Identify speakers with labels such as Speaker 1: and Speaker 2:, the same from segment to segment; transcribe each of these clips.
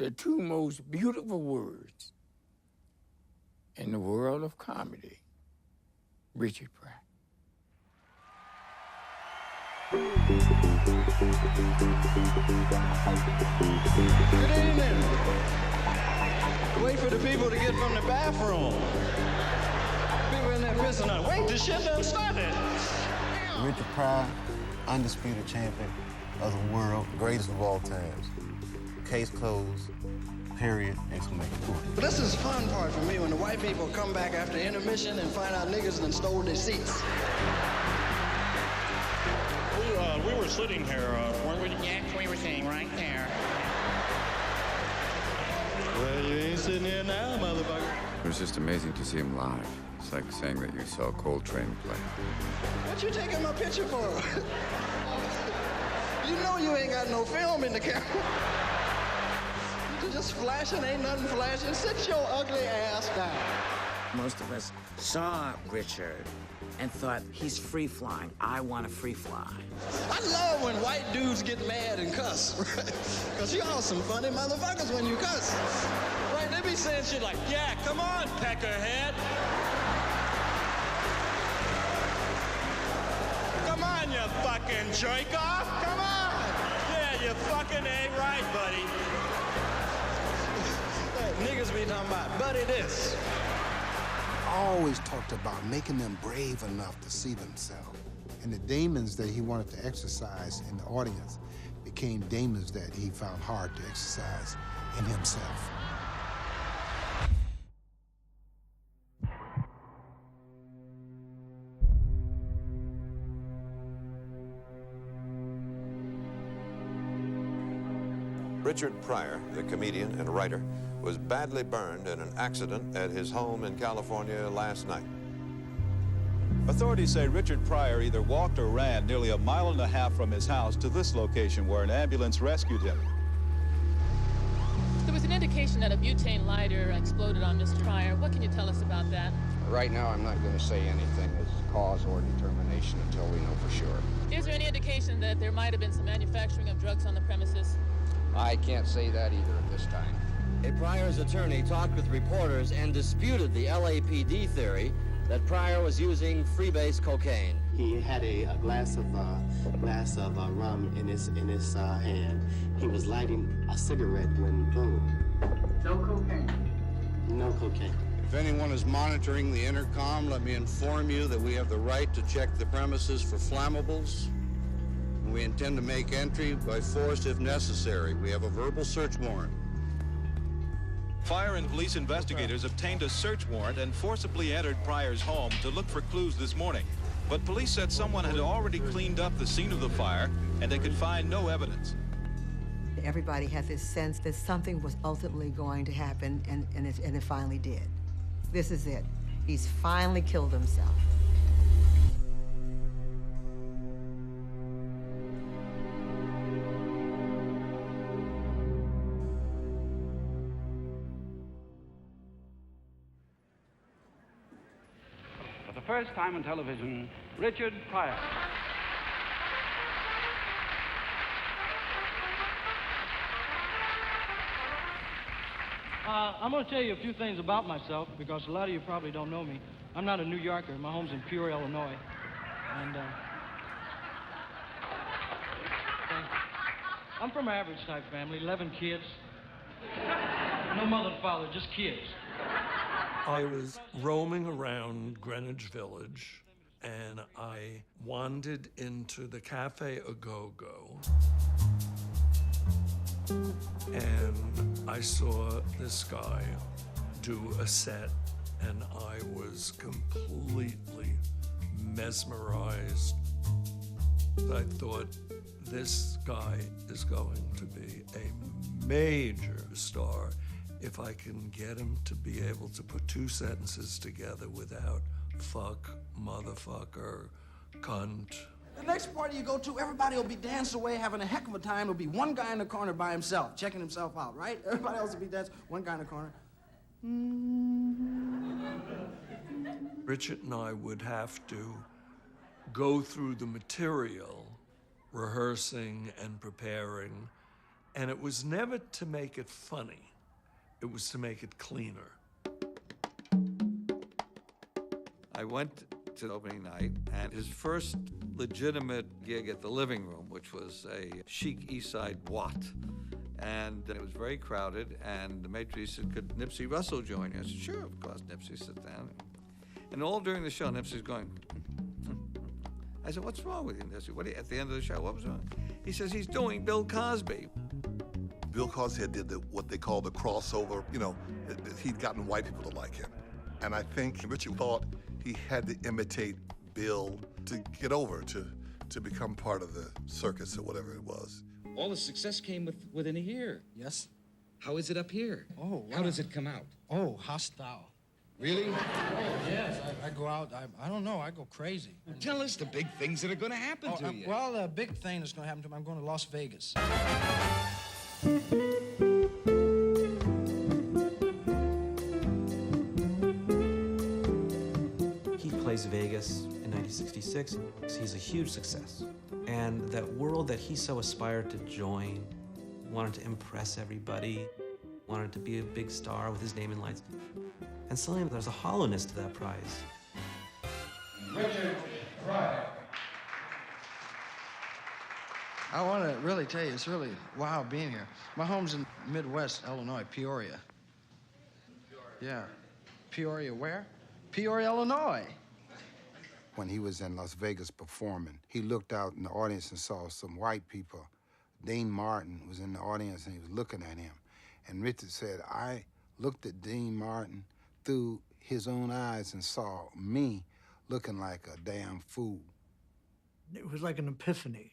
Speaker 1: the two most beautiful words in the world of comedy, Richard Pryor.
Speaker 2: Good evening. Wait for the people to get from the bathroom. People in there pissing on. Wait, the shit done started.
Speaker 3: Richard Pryor, undisputed champion of the world, greatest of all times. Case closed, period, exclamation point.
Speaker 2: But this is the fun part for me, when the white people come back after intermission and find out niggas done stole their seats.
Speaker 4: We were sitting here, weren't we?
Speaker 5: Yes, we were sitting right there.
Speaker 2: Well, you ain't sitting here now, motherfucker.
Speaker 6: It was just amazing to see him live. It's like saying that you saw Coltrane play.
Speaker 2: What you taking my picture for? You know you ain't got no film in the camera. You just flashing, ain't nothing flashing. Sit your ugly ass down.
Speaker 5: Most of us saw Richard and thought, he's free flying. I want to free fly.
Speaker 2: I love when white dudes get mad and cuss, right? Because y'all some funny motherfuckers when you cuss. Right? They be saying shit like, yeah, come on, peckerhead. Come on, you fucking jerk off. Come on. Yeah, you fucking ain't right, buddy. Niggas be talking about, buddy this.
Speaker 7: Always talked about making them brave enough to see themselves. And the demons that he wanted to exercise in the audience became demons that he found hard to exercise in himself.
Speaker 8: Richard Pryor, the comedian and writer, was badly burned in an accident at his home in California last night.
Speaker 9: Authorities say Richard Pryor either walked or ran nearly 1.5 miles from his house to this location where an ambulance rescued him.
Speaker 10: There was an indication that a butane lighter exploded on Mr. Pryor. What can you tell us about that?
Speaker 11: Right now, I'm not going to say anything as cause or determination until we know for sure.
Speaker 10: Is there any indication that there might have been some manufacturing of drugs on the premises?
Speaker 11: I can't say that either at this time.
Speaker 12: Pryor's attorney talked with reporters and disputed the LAPD theory that Pryor was using freebase cocaine.
Speaker 13: He had a glass of rum in his hand. He was lighting a cigarette when boom.
Speaker 14: No cocaine.
Speaker 13: No cocaine.
Speaker 3: If anyone is monitoring the intercom, let me inform you that we have the right to check the premises for flammables. We intend to make entry by force if necessary. We have a verbal search warrant.
Speaker 9: Fire and police investigators obtained a search warrant and forcibly entered Pryor's home to look for clues this morning. But police said someone had already cleaned up the scene of the fire and they could find no evidence.
Speaker 15: Everybody had this sense that something was ultimately going to happen, and it finally did. This is it. He's finally killed himself.
Speaker 14: For the first time on television, Richard Pryor.
Speaker 16: I'm going to tell you a few things about myself because a lot of you probably don't know me. I'm not a New Yorker. My home's in Peoria, Illinois. And I'm from an average type family, 11 kids. No mother and father, just kids.
Speaker 17: I was roaming around Greenwich Village, and I wandered into the Cafe A-Go-Go, and I saw this guy do a set, and I was completely mesmerized. I thought, this guy is going to be a major star if I can get him to be able to put two sentences together without fuck, motherfucker, cunt.
Speaker 18: The next party you go to, everybody will be dancing away, having a heck of a time. There'll be one guy in the corner by himself, checking himself out, right? Everybody else will be dancing, one guy in the corner.
Speaker 17: Richard and I would have to go through the material, rehearsing and preparing, And it was never to make it funny. It was to make it cleaner.
Speaker 19: I went to opening night, and his first legitimate gig at the Living Room, which was a chic East Side Watt. And it was very crowded, and the maitre said, could Nipsey Russell join you? I said, sure, of course. Nipsey sat down. And all during the show, Nipsey's going, I said, what's wrong with you, Nipsey? At the end of the show, what was wrong? He says, he's doing Bill Cosby.
Speaker 20: Bill Cosby did what they call the crossover. You know, he'd gotten white people to like him. And I think Richard thought he had to imitate Bill to get over, to become part of the circus or whatever it was.
Speaker 21: All the success came within a year.
Speaker 18: Yes?
Speaker 21: How is it up here?
Speaker 18: Oh, wow.
Speaker 21: How does it come out?
Speaker 18: Oh, hostile.
Speaker 21: Really?
Speaker 18: Oh, yes. I go out, I don't know, I go crazy.
Speaker 21: Well, tell us the big things that are going to happen to you.
Speaker 18: Well, the big thing that's going to happen to me, I'm going to Las Vegas.
Speaker 22: He plays Vegas in 1966. He's a huge success. And that world that he so aspired to join, wanted to impress everybody, wanted to be a big star with his name in lights. And suddenly there's a hollowness to that prize.
Speaker 18: Richard Pryor. I want to really tell you, it's really wow being here. My home's in Midwest Illinois, Peoria. Yeah. Peoria where? Peoria, Illinois.
Speaker 7: When he was in Las Vegas performing, he looked out in the audience and saw some white people. Dean Martin was in the audience and he was looking at him. And Richard said, I looked at Dean Martin through his own eyes and saw me looking like a damn fool.
Speaker 23: It was like an epiphany.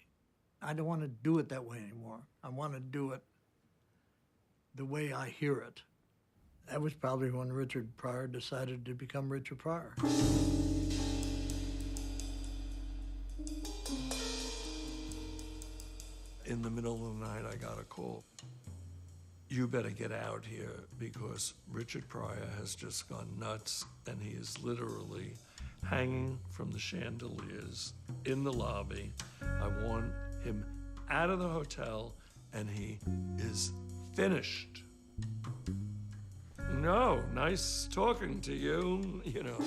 Speaker 23: I don't want to do it that way anymore. I want to do it the way I hear it. That was probably when Richard Pryor decided to become Richard Pryor.
Speaker 17: In the middle of the night, I got a call. You better get out here because Richard Pryor has just gone nuts and he is literally hanging from the chandeliers in the lobby. I want him out of the hotel and he is finished. No, nice talking to you, you know.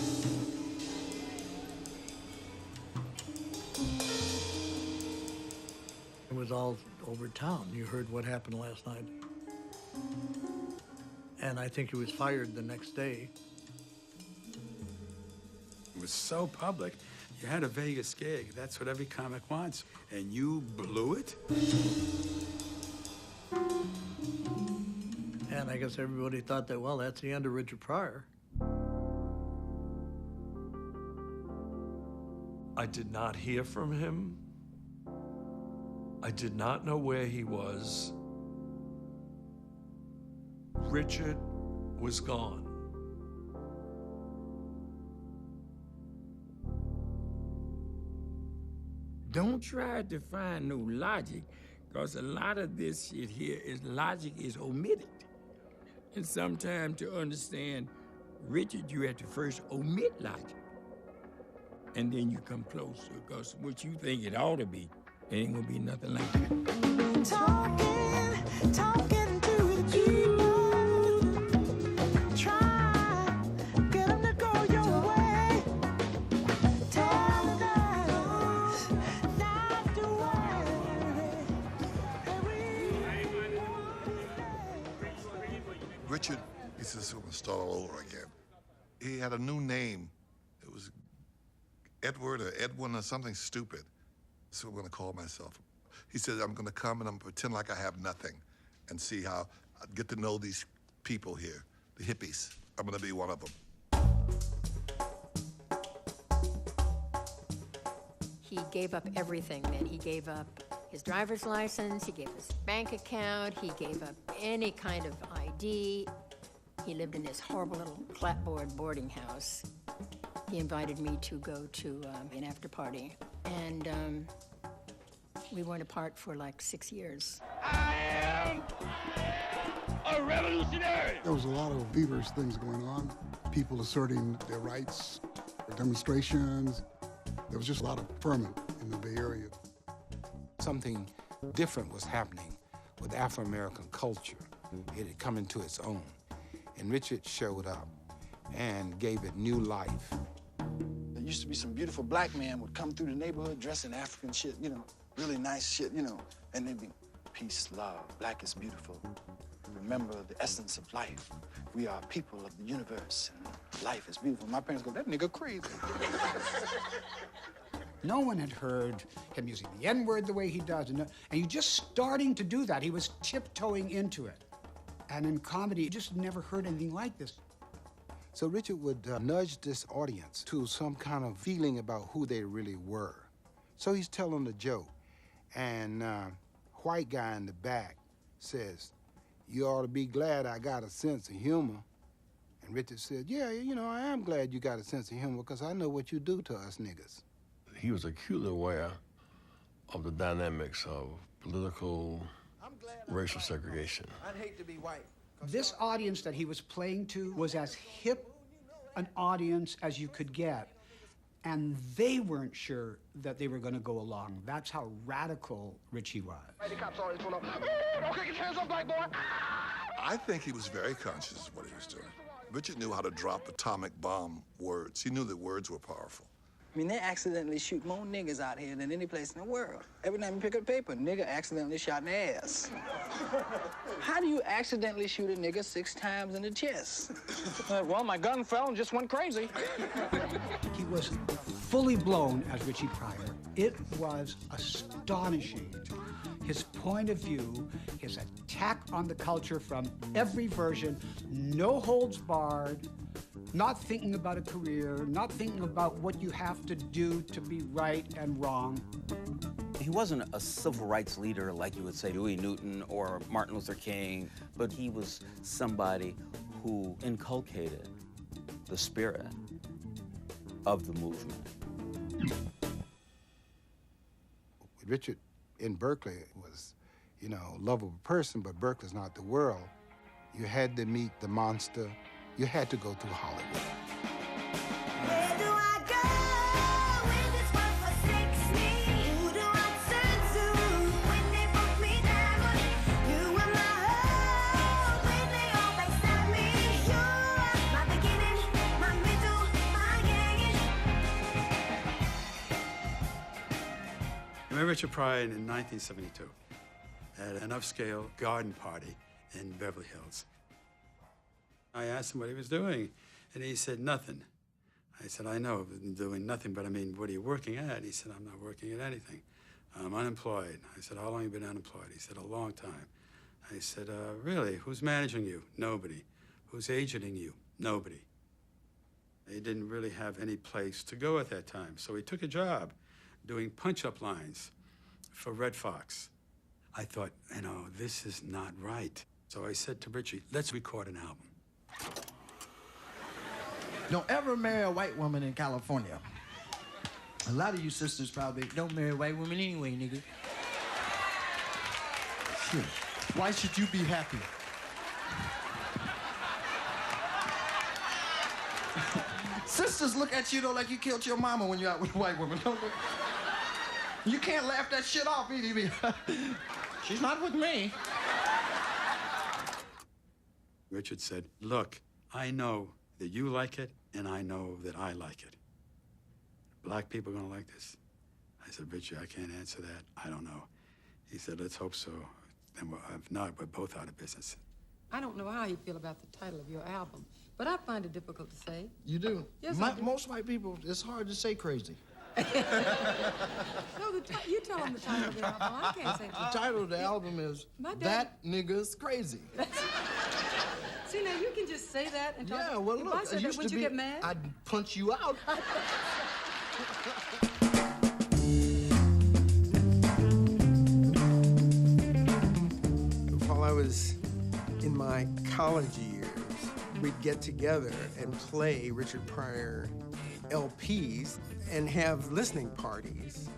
Speaker 23: It was all over town. You heard what happened last night. And I think he was fired the next day.
Speaker 24: It was so public. You had a Vegas gig. That's what every comic wants. And you blew it?
Speaker 23: And I guess everybody thought that, well, that's the end of Richard Pryor.
Speaker 17: I did not hear from him. I did not know where he was. Richard was gone.
Speaker 1: Don't try to find no logic, because a lot of this shit here is logic is omitted. And sometimes to understand Richard, you have to first omit logic. And then you come closer, because what you think it ought to be, it ain't gonna be nothing like that.
Speaker 25: Talking to the people. Try, get them to go your way. Tell us not to
Speaker 20: Richard, he says, we're gonna start all over again. He had a new name. It was Edward or Edwin or something stupid. That's what I'm gonna call myself. He says, I'm gonna come and I'm gonna pretend like I have nothing and see how I get to know these people here, the hippies. I'm gonna be one of them.
Speaker 26: He gave up everything then. He gave up his driver's license, he gave his bank account, he gave up any kind of ID. He lived in this horrible little clapboard boarding house. He invited me to go to an after party, and we weren't apart for like 6 years.
Speaker 27: I am a revolutionary!
Speaker 28: There was a lot of feverish things going on, people asserting their rights, demonstrations. There was just a lot of ferment in the Bay Area.
Speaker 7: Something different was happening with Afro-American culture. It had come into its own. And Richard showed up and gave it new life.
Speaker 2: There used to be some beautiful black men would come through the neighborhood dressed in African shit, you know, really nice shit, you know, and they'd be, peace, love, black is beautiful. Remember the essence of life. We are people of the universe, and life is beautiful. My parents go, that nigga crazy.
Speaker 4: No one had heard him using the N-word the way he does, and you're just starting to do that. He was tiptoeing into it. And in comedy, you just never heard anything like this.
Speaker 7: So Richard would nudge this audience to some kind of feeling about who they really were. So he's telling a joke, and white guy in the back says, "You ought to be glad I got a sense of humor." And Richard said, "Yeah, you know, I am glad you got a sense of humor because I know what you do to us niggas."
Speaker 5: He was acutely aware of the dynamics of political, racial segregation.
Speaker 4: I'd hate to be white. This audience that he was playing to was as hip an audience as you could get. And they weren't sure that they were going to go along. That's how radical Richie was.
Speaker 2: The cops always pull up. Don't kick your hands up, black boy.
Speaker 20: I think he was very conscious of what he was doing. Richard knew how to drop atomic bomb words. He knew that words were powerful.
Speaker 2: I mean, they accidentally shoot more niggas out here than any place in the world. Every time you pick up paper, nigga accidentally shot in the ass. How do you accidentally shoot a nigga 6 times in the chest? Well, my gun fell and just went crazy.
Speaker 4: He was fully blown as Richie Pryor. It was astonishing. His point of view, his attack on the culture from every version, no holds barred, not thinking about a career, not thinking about what you have to do to be right and wrong.
Speaker 6: He wasn't a civil rights leader like you would say Huey Newton or Martin Luther King, but he was somebody who inculcated the spirit of the movement.
Speaker 7: Richard in Berkeley was, you know, a lovable person, but Berkeley's not the world. You had to meet the monster. You had to go through Hollywood.
Speaker 25: Where do I go when this world forsakes me? Who do I turn to when they put me down? You were my hope when they all backstab me. You are my beginning, my middle, my end.
Speaker 24: I met Richard Pryor in 1972 at an upscale garden party in Beverly Hills. I asked him what he was doing, and he said, nothing. I said, I know, I'm doing nothing, but I mean, what are you working at? He said, I'm not working at anything. I'm unemployed. I said, how long have you been unemployed? He said, a long time. I said, really? Who's managing you? Nobody. Who's agenting you? Nobody. He didn't really have any place to go at that time, so he took a job doing punch-up lines for Red Fox. I thought, you know, this is not right. So I said to Richie, let's record an album.
Speaker 18: Don't ever marry a white woman in California. A lot of you sisters probably don't marry white women anyway, nigga. Shit. Why should you be happy? Sisters look at you, though, like you killed your mama when you're out with a white woman. Don't look. You can't laugh that shit off either. She's not with me.
Speaker 24: Richard said, look, I know that you like it, and I know that I like it. Black people are gonna like this. I said, Richard, I can't answer that. I don't know. He said, let's hope so. And if not, we're both out of business.
Speaker 8: I don't know how you feel about the title of your album, but I find it difficult to say.
Speaker 18: You do?
Speaker 8: Yes, I do.
Speaker 18: Most white people, it's hard to say crazy.
Speaker 8: No, you tell them the title of the album. I can't say
Speaker 18: The title of the album is That Nigga's Crazy.
Speaker 8: See, now you can just say that and talk.
Speaker 18: Yeah, well,
Speaker 8: if
Speaker 18: look,
Speaker 8: I said that, would you get mad?
Speaker 18: I'd punch you out.
Speaker 10: While I was in my college years, we'd get together and play Richard Pryor LPs and have listening parties.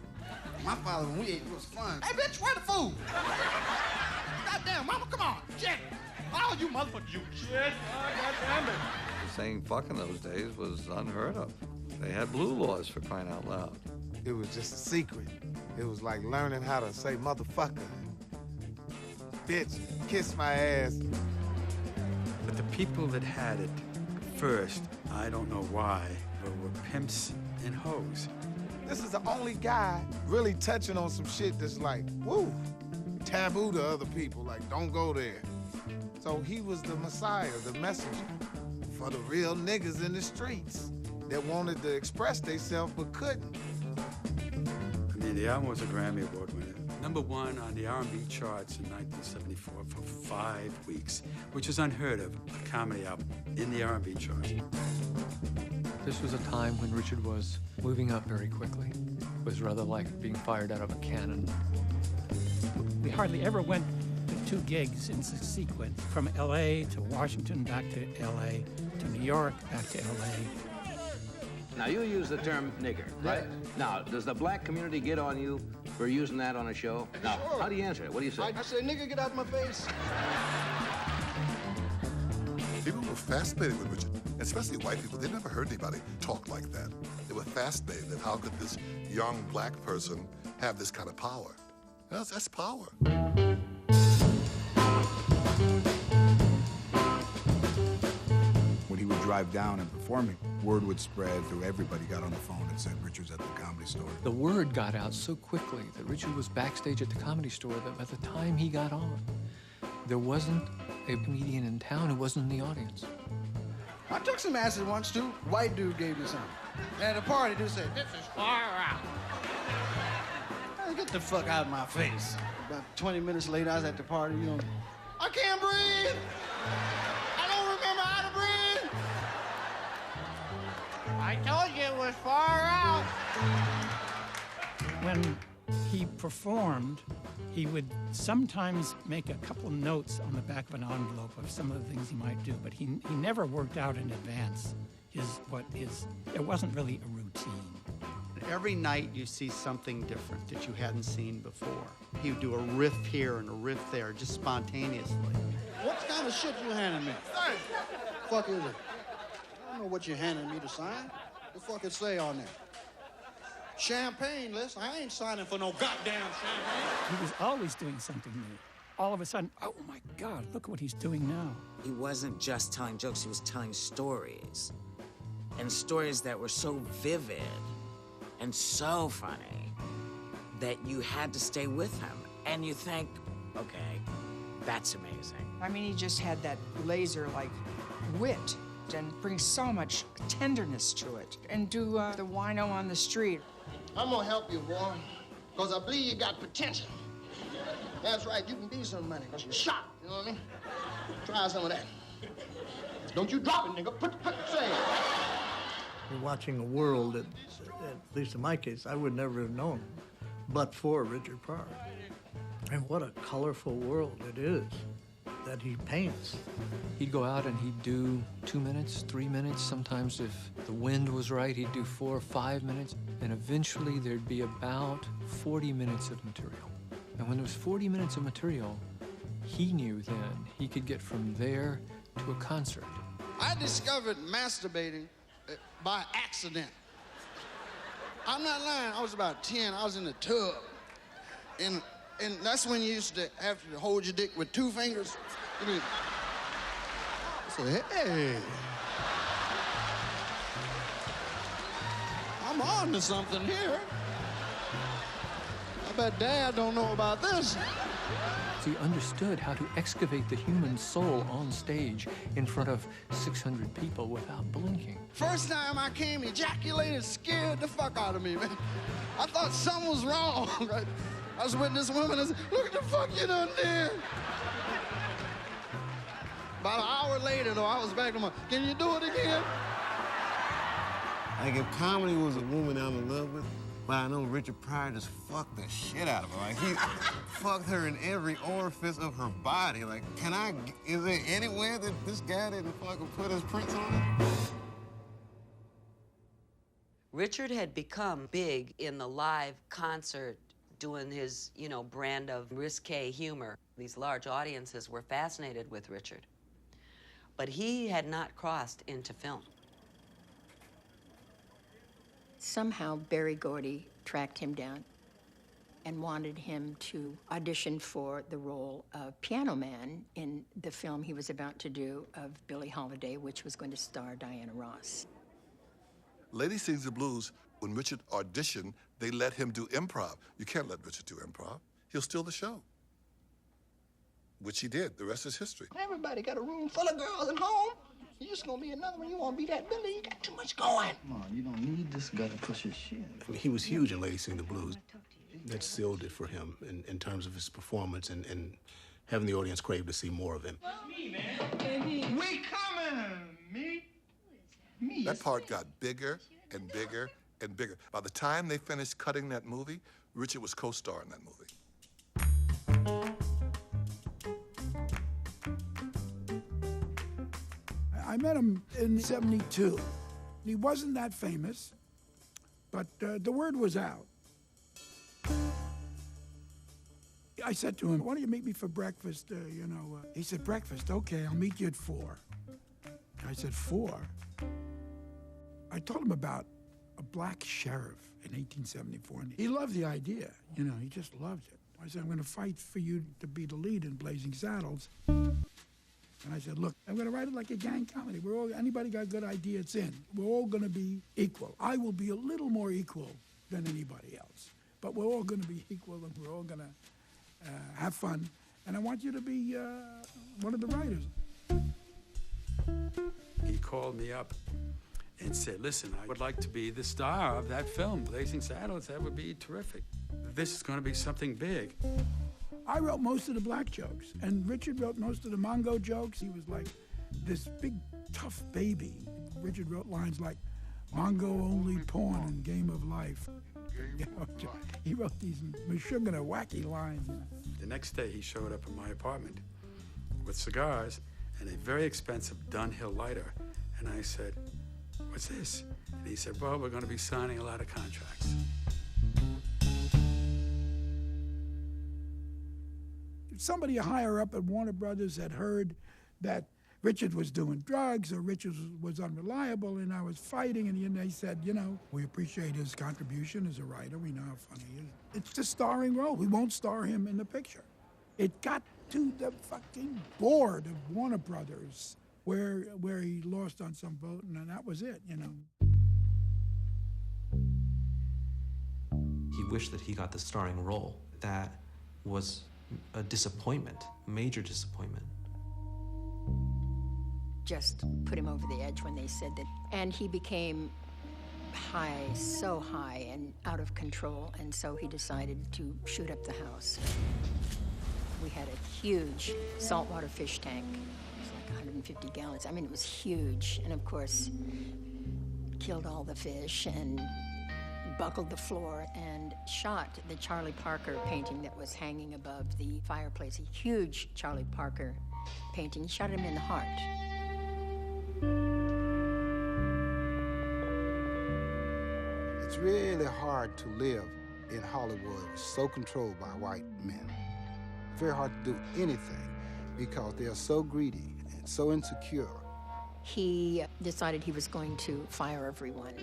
Speaker 18: My father, when we ate, it was fun. Hey, bitch, where the food? Goddamn, mama, come on, shit. Oh, you motherfucker, you shit. Oh, goddamn it.
Speaker 19: Saying fuck in those days was unheard of. They had blue laws for crying out loud.
Speaker 7: It was just a secret. It was like learning how to say motherfucker.
Speaker 3: bitch, kiss my ass.
Speaker 24: But the people that had it first, I don't know why, but were pimps and hoes.
Speaker 3: This is the only guy really touching on some shit that's like, woo, taboo to other people, like, don't go there. So he was the messiah, the messenger for the real niggas in the streets that wanted to express themselves but couldn't.
Speaker 24: I mean, the album was a Grammy Award winner. #1 on the R&B charts in 1974 for 5 weeks, which is unheard of, a comedy album in the R&B charts.
Speaker 9: This was a time when Richard was moving up very quickly. It was rather like being fired out of a cannon.
Speaker 11: We hardly ever went to 2 gigs in sequence, from LA to Washington, back to LA, to New York, back to LA.
Speaker 12: Now, you use the term nigger, right? Now, does the black community get on you for using that on a show? Now, how do you answer it? What do you say?
Speaker 3: I say, nigga, get out my face.
Speaker 20: People were fascinated with Richard, especially white people. They never heard anybody talk like that. They were fascinated that how could this young black person have this kind of power? That's power.
Speaker 13: When he would drive down and performing, word would spread through everybody got on the phone and said Richard's at the Comedy Store.
Speaker 9: The word got out so quickly that Richard was backstage at the Comedy Store that by the time he got on, there wasn't a comedian in town who wasn't in the audience.
Speaker 14: I took some acid once, too. White dude gave me some. At a party, dude said, "This is far out." Hey, get the fuck out of my face. About 20 minutes later, I was at the party, you know. I can't breathe! I don't remember how to breathe! I told you it was far out!
Speaker 11: When he performed, he would sometimes make a couple of notes on the back of an envelope of some of the things he might do, but he never worked out in advance there wasn't really a routine.
Speaker 4: Every night you see something different that you hadn't seen before. He would do a riff here and a riff there, just spontaneously.
Speaker 14: What kind of shit you handing me? Hey, fuck is it? I don't know what you're handing me to sign. The fuck it say on there? Champagne list? I ain't signing for no goddamn champagne.
Speaker 11: He was always doing something new. All of a sudden, oh my God, look what he's doing now.
Speaker 15: He wasn't just telling jokes, he was telling stories. And stories that were so vivid and so funny that you had to stay with him. And you think, okay, that's amazing.
Speaker 16: I mean, he just had that laser-like wit and brings so much tenderness to it. And do the wino on the street.
Speaker 14: I'm gonna help you, boy, because I believe you got potential. That's right, you can be somebody, because you're shot, you know what I mean? Try some of that. Don't you drop it, nigga. Put say it.
Speaker 23: We're watching a world that, at least in my case, I would never have known, but for Richard Pryor. And what a colorful world it is that he paints.
Speaker 9: He'd go out and he'd do 2 minutes, 3 minutes. Sometimes if the wind was right, he'd do 4 or 5 minutes. And eventually there'd be about 40 minutes of material. And when there was 40 minutes of material, he knew then he could get from there to a concert.
Speaker 14: I discovered masturbating by accident. I'm not lying. I was about 10. I was in the tub. And that's when you used to have to hold your dick with 2 fingers. I said, hey. I'm on to something here. I bet Dad don't know about this.
Speaker 9: He understood how to excavate the human soul on stage in front of 600 people without blinking.
Speaker 14: First time I came, ejaculated, scared the fuck out of me, man. I thought something was wrong. I was with this woman and said, look at the fuck you done did. About an hour later, though, I was back to my, can you do it again?
Speaker 29: Like if comedy was a woman I'm in love with, well, I know Richard Pryor just fucked the shit out of her. Like, he fucked her in every orifice of her body. Like, is there anywhere that this guy didn't fucking put his prints on it?
Speaker 30: Richard had become big in the live concert, doing his, brand of risque humor. These large audiences were fascinated with Richard. But he had not crossed into film.
Speaker 26: Somehow Berry Gordy tracked him down. and wanted him to audition for the role of Piano Man in the film he was about to do of Billie Holiday, which was going to star Diana Ross.
Speaker 20: Lady Sings the Blues, when Richard auditioned, they let him do improv. You can't let Richard do improv. He'll steal the show. Which he did. The rest is history.
Speaker 14: Everybody got a room full of girls at home. You just gonna be another one. You wanna be that Billy? You got too much going.
Speaker 1: Come on, you don't need this guy to push his shit.
Speaker 2: He was huge in Lady Sing the Blues. That sealed it for him in terms of his performance and having the audience crave to see more of him.
Speaker 14: We coming, me.
Speaker 20: That part got bigger and bigger and bigger. By the time they finished cutting that movie, Richard was co-starring that movie.
Speaker 5: I met him in '72. He wasn't that famous, but the word was out. I said to him, why don't you meet me for breakfast, He said, breakfast, okay, I'll meet you at 4. I said, 4? I told him about a black sheriff in 1874, and he loved the idea, he just loved it. I said, I'm gonna fight for you to be the lead in Blazing Saddles. And I said, look, I'm gonna write it like a gang comedy. Anybody got a good idea, it's in. We're all gonna be equal. I will be a little more equal than anybody else, but we're all gonna be equal and we're all gonna have fun. And I want you to be one of the writers.
Speaker 24: He called me up and said, listen, I would like to be the star of that film, Blazing Saddles. That would be terrific. This is gonna be something big.
Speaker 5: I wrote most of the black jokes, and Richard wrote most of the Mongo jokes. He was like this big, tough baby. Richard wrote lines like, Mongo only pawn in Game of Life. He wrote these mashugana, wacky lines.
Speaker 24: The next day, he showed up in my apartment with cigars and a very expensive Dunhill lighter. And I said, what's this? And he said, well, we're going to be signing a lot of contracts.
Speaker 5: Somebody higher up at Warner Brothers had heard that Richard was doing drugs or Richard was unreliable, and I was fighting, and they said, we appreciate his contribution as a writer. We know how funny he is. It's the starring role. We won't star him in the picture. It got to the fucking board of Warner Brothers where he lost on some vote, and that was it,
Speaker 6: He wished that he got the starring role. That was a disappointment, major disappointment.
Speaker 26: Just put him over the edge when they said that. And he became high, so high and out of control, and so he decided to shoot up the house. We had a huge saltwater fish tank. It was like 150 gallons. I mean, it was huge. And of course, killed all the fish and buckled the floor and shot the Charlie Parker painting that was hanging above the fireplace. A huge Charlie Parker painting. He shot him in the heart.
Speaker 7: It's really hard to live in Hollywood so controlled by white men. Very hard to do anything because they are so greedy and so insecure.
Speaker 26: He decided he was going to fire everyone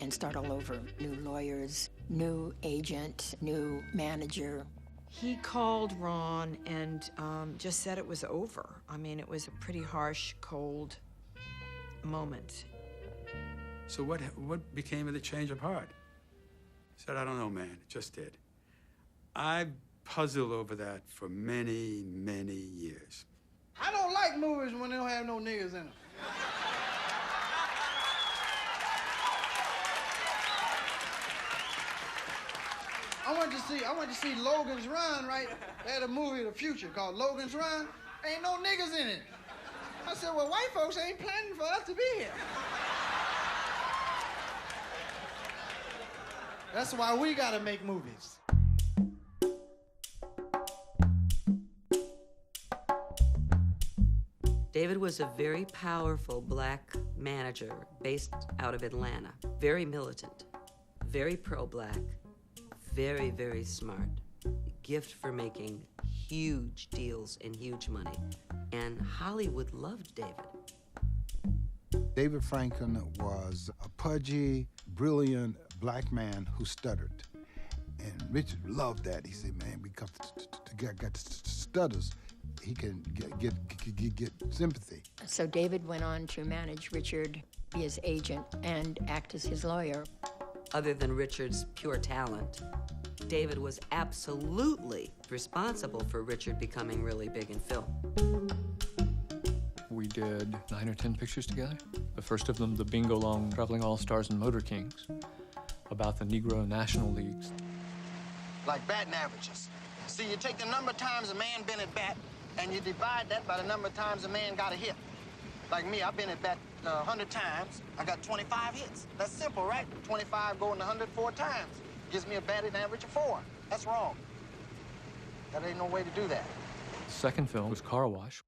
Speaker 26: and start all over. New lawyers, new agent, new manager.
Speaker 16: He called Ron and just said it was over. I mean, it was a pretty harsh, cold moment.
Speaker 24: So what became of the change of heart? He said, I don't know, man, it just did. I puzzled over that for many, many years.
Speaker 14: I don't like movies when they don't have no niggas in them. I went to see Logan's Run, right? They had a movie of the future called Logan's Run. Ain't no niggas in it. I said, well, white folks ain't planning for us to be here. That's why we gotta make movies.
Speaker 30: David was a very powerful black manager based out of Atlanta. Very militant, very pro-black, very, very smart. Gift for making huge deals and huge money. And Hollywood loved David.
Speaker 7: David Franklin was a pudgy, brilliant black man who stuttered. And Richard loved that. He said, man, because got stutters, he can get sympathy.
Speaker 26: So David went on to manage Richard, be his agent, and act as his lawyer.
Speaker 30: Other than Richard's pure talent, David was absolutely responsible for Richard becoming really big in film.
Speaker 9: We did 9 or 10 pictures together. The first of them, the Bingo Long Traveling All-Stars and Motor Kings, about the Negro National Leagues.
Speaker 8: Like batting averages. See, you take the number of times a man been at bat, and you divide that by the number of times a man got a hit. Like me, I've been at bat 100 times. I got 25 hits. That's simple, right? 25 going to 100 4 times. Gives me a batting average of 4. That's wrong. That ain't no way to do that.
Speaker 9: The second film was Car Wash.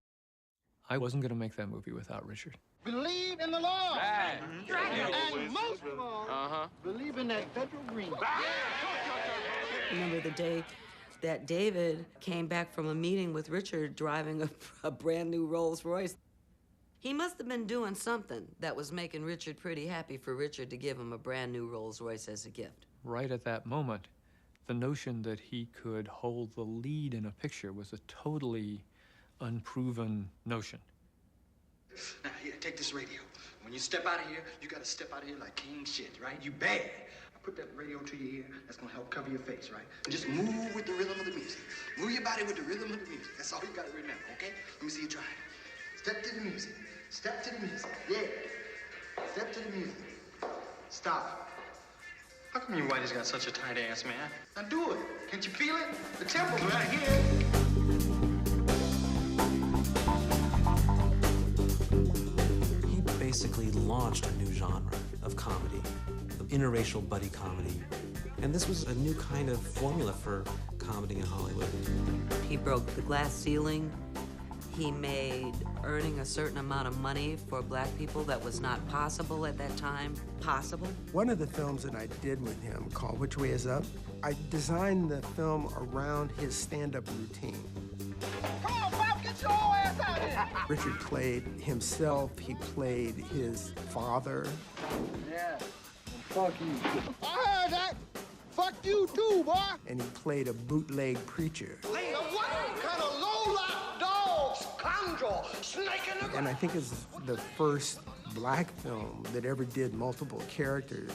Speaker 9: I wasn't going to make that movie without Richard.
Speaker 8: Believe in the Lord. Right. And most of all, believe in that federal green.
Speaker 30: Remember the day that David came back from a meeting with Richard driving a brand new Rolls Royce. He must have been doing something that was making Richard pretty happy for Richard to give him a brand new Rolls Royce as a gift.
Speaker 9: Right at that moment, the notion that he could hold the lead in a picture was a totally unproven notion.
Speaker 8: Now, here, take this radio. When you step out of here, you gotta step out of here like king shit, right? You bad. I put that radio to your ear. That's gonna help cover your face, right? And just move with the rhythm of the music. Move your body with the rhythm of the music. That's all you gotta remember, okay? Let me see you try it. Step to the music. Step to the music. Yeah. Step to the music. Stop. How come you whiteys got such a tight ass, man? Now do it. Can't you feel it? The temple's right here.
Speaker 6: He basically launched a new genre of comedy, the interracial buddy comedy. And this was a new kind of formula for comedy in Hollywood.
Speaker 30: He broke the glass ceiling. He made earning a certain amount of money for black people that was not possible at that time possible.
Speaker 10: One of the films that I did with him, called Which Way Is Up, I designed the film around his stand-up routine.
Speaker 8: Come on, Bob, get your old ass out here.
Speaker 10: Richard played himself, he played his father.
Speaker 8: Yeah, fuck you. I heard that. Fuck you too, boy.
Speaker 10: And he played a bootleg preacher.
Speaker 8: Now what kind of low-life dog, scoundrel, snake in the...
Speaker 10: And I think it's the first black film that ever did multiple characters.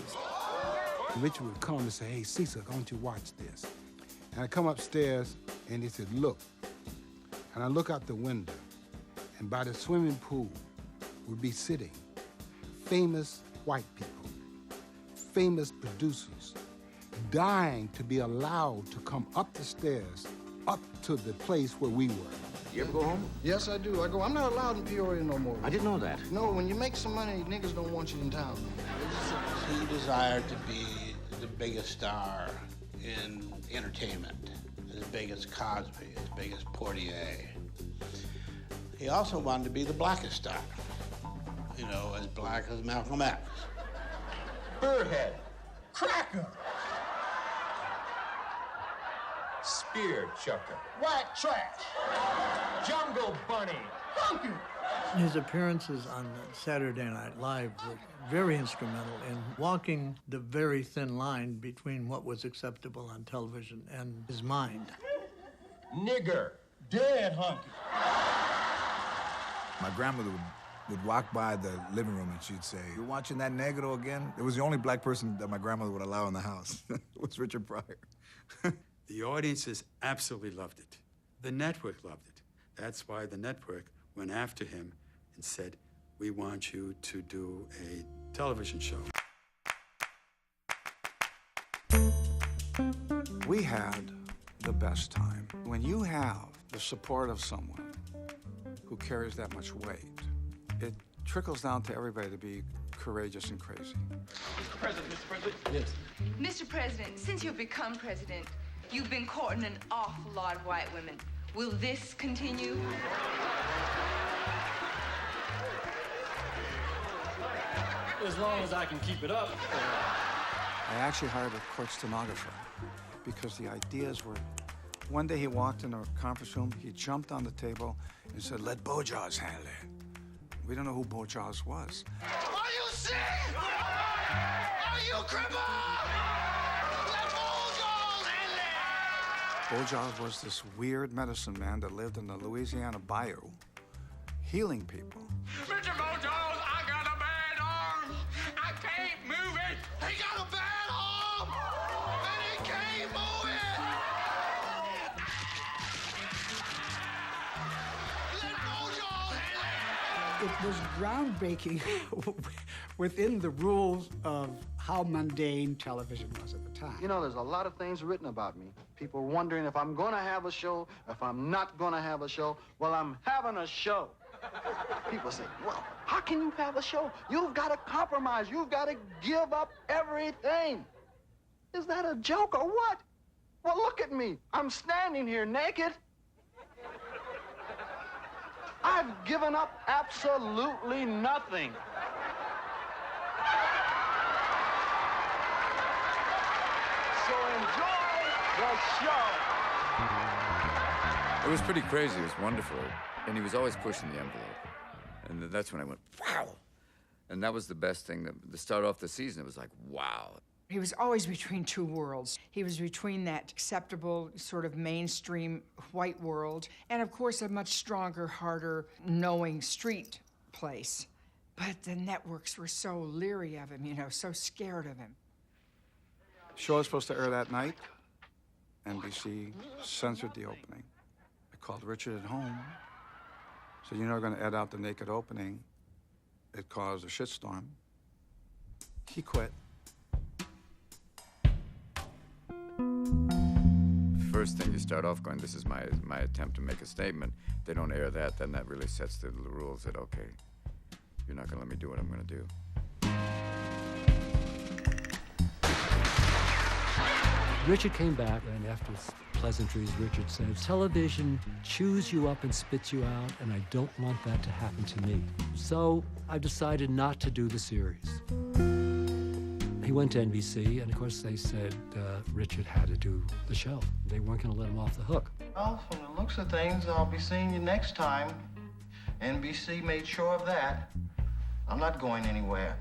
Speaker 7: Richard would come and say, hey, Cecil, don't you watch this? And I come upstairs, and he said, look. And I look out the window, and by the swimming pool would be sitting famous white people, famous producers, dying to be allowed to come up the stairs, up to the place where we were.
Speaker 8: You ever go home? Yes, I do. I go. I'm not allowed in Peoria no more.
Speaker 12: I didn't know that.
Speaker 8: No, when you make some money, niggas don't want you in town.
Speaker 17: He desired to be the biggest star in entertainment, as big as Cosby, as big as Portier. He also wanted to be the blackest star, you know, as black as Malcolm X.
Speaker 8: Birdhead. Cracker.
Speaker 18: Spear chucker.
Speaker 8: White trash.
Speaker 18: Jungle bunny.
Speaker 8: Funky.
Speaker 23: His appearances on Saturday Night Live were very instrumental in walking the very thin line between what was acceptable on television and his mind.
Speaker 18: Nigger.
Speaker 8: Dead hunky.
Speaker 13: My grandmother would walk by the living room and she'd say, "You're watching that Negro again?" It was the only black person that my grandmother would allow in the house. It was Richard Pryor.
Speaker 24: The audiences absolutely loved it. The network loved it. That's why the network went after him and said, "We want you to do a television show."
Speaker 19: We had the best time. When you have the support of someone who carries that much weight, it trickles down to everybody to be courageous and crazy.
Speaker 18: Mr. President, Mr. President. Yes.
Speaker 21: Mr. President, since you've become president, you've been courting an awful lot of white women. Will this continue?
Speaker 18: As long as I can keep it up.
Speaker 19: I actually hired a court stenographer because the ideas were, one day he walked in a conference room, he jumped on the table and said, "Let Bojaws handle it." We don't know who Bojaws was.
Speaker 8: Are you sick? Are you crippled? Let Bojaws
Speaker 19: Bojas was this weird medicine man that lived in the Louisiana bayou, healing people.
Speaker 1: Mr. Bojas, I got a bad arm. I can't move it. He got a bad arm, and he can't move it. Let Bojas handle
Speaker 3: It was groundbreaking within the rules of how mundane television was at the time.
Speaker 8: You know, there's a lot of things written about me. People wondering if I'm going to have a show, if I'm not going to have a show. Well, I'm having a show. People say, well, how can you have a show? You've got to compromise. You've got to give up everything. Is that a joke or what? Well, look at me. I'm standing here naked. I've given up absolutely nothing. So enjoy the show.
Speaker 4: It was pretty crazy. It was wonderful. And he was always pushing the envelope. And that's when I went, wow. And that was the best thing. To start off the season, it was like, wow.
Speaker 16: He was always between two worlds. He was between that acceptable, sort of mainstream white world and, of course, a much stronger, harder, knowing street place. But the networks were so leery of him, you know, so scared of him.
Speaker 19: The show was supposed to air that night. NBC censored the opening. I called Richard at home. So you're not going to edit out the naked opening. It caused a shitstorm. He quit.
Speaker 4: First thing you start off going, this is my attempt to make a statement. They don't air that, then that really sets the rules that, okay, you're not going to let me do what I'm going to do.
Speaker 11: Richard came back, and after pleasantries, Richard said, television chews you up and spits you out, and I don't want that to happen to me. So I decided not to do the series. He went to NBC, and of course they said Richard had to do the show. They weren't going to let him off the hook.
Speaker 14: Well, from the looks of things, I'll be seeing you next time. NBC made sure of that. I'm not going anywhere.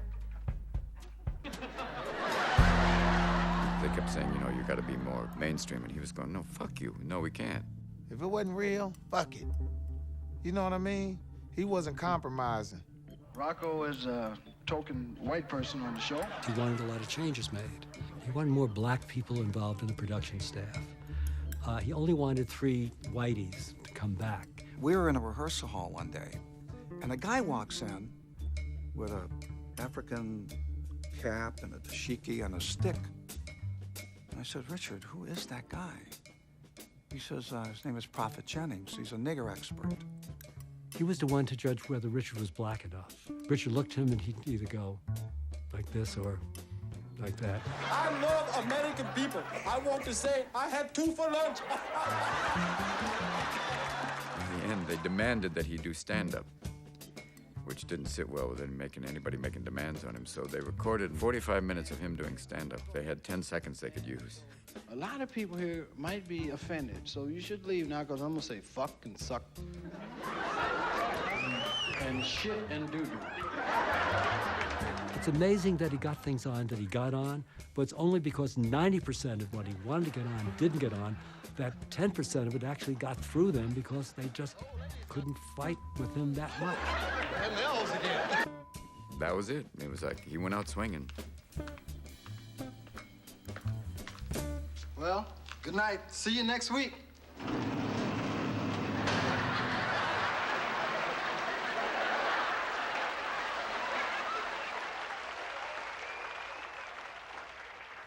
Speaker 4: They kept saying, you know, you got to be more mainstream. And he was going, no, fuck you. No, we can't.
Speaker 7: If it wasn't real, fuck it. You know what I mean? He wasn't compromising.
Speaker 14: Rocco is a token white person on the show.
Speaker 11: He wanted a lot of changes made. He wanted more black people involved in the production staff. He only wanted 3 whiteys to come back.
Speaker 19: We were in a rehearsal hall one day, and a guy walks in with an African cap and a dashiki and a stick. And I said, Richard, who is that guy? He says, his name is Prophet Jennings. He's a nigger expert.
Speaker 11: He was the one to judge whether Richard was black enough. Richard looked at him and he'd either go like this or like that.
Speaker 18: I love American people. I want to say I had 2 for lunch.
Speaker 4: In the end, they demanded that he do stand-up, which didn't sit well with anybody making demands on him. So they recorded 45 minutes of him doing stand-up. They had 10 seconds they could use.
Speaker 14: A lot of people here might be offended, so you should leave now, because I'm going to say fuck and suck. And shit and doo-doo.
Speaker 11: It's amazing that he got things on that he got on, but it's only because 90% of what he wanted to get on didn't get on, that 10% of it actually got through them because they just couldn't fight with him that much.
Speaker 14: And L's again.
Speaker 4: That was it. It was like he went out swinging.
Speaker 14: Well, good night. See you next week.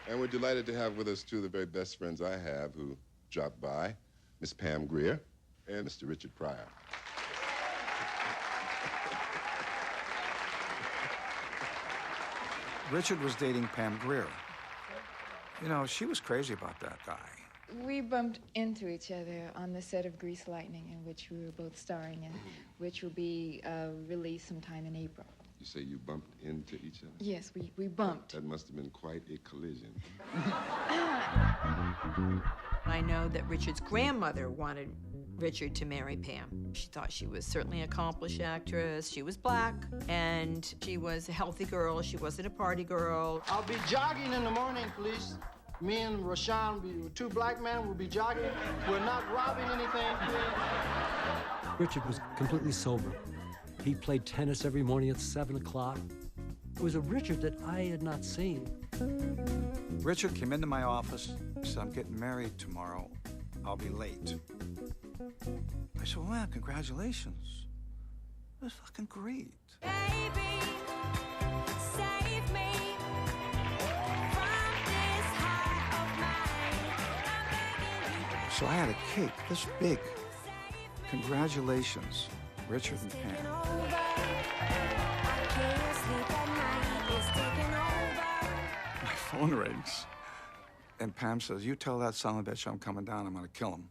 Speaker 15: And we're delighted to have with us 2 of the very best friends I have who dropped by, Miss Pam Grier and Mr. Richard Pryor.
Speaker 19: Richard was dating Pam Grier. You know, she was crazy about that guy.
Speaker 22: We bumped into each other on the set of Grease Lightning, in which we were both starring in, which will be released sometime in April.
Speaker 15: You say you bumped into each other?
Speaker 22: Yes, we bumped.
Speaker 15: That must have been quite a collision.
Speaker 25: I know that Richard's grandmother wanted Richard to marry Pam. She thought she was certainly an accomplished actress. She was black, and she was a healthy girl. She wasn't a party girl.
Speaker 14: I'll be jogging in the morning, please. Me and Rashawn, two black men, will be jogging. We're not robbing anything.
Speaker 11: Richard was completely sober. He played tennis every morning at 7 o'clock. It was a Richard that I had not seen.
Speaker 19: Richard came into my office, said, I'm getting married tomorrow. I'll be late. I said, well, man, congratulations. That's fucking great.
Speaker 1: Baby, save me from this heart of mine.
Speaker 19: So I had a cake this big. Congratulations, Richard and Pam. My phone rings. And Pam says, you tell that son of a bitch I'm coming down, I'm gonna kill him.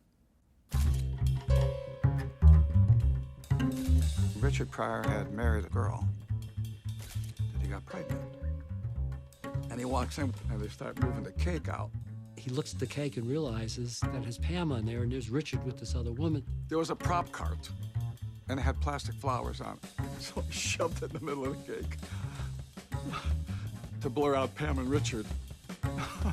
Speaker 19: Richard Pryor had married a girl that he got pregnant. And he walks in and they start moving the cake out.
Speaker 11: He looks at the cake and realizes that has Pam on there and there's Richard with this other woman.
Speaker 19: There was a prop cart and it had plastic flowers on it. So he shoved it in the middle of the cake to blur out Pam and Richard.
Speaker 25: A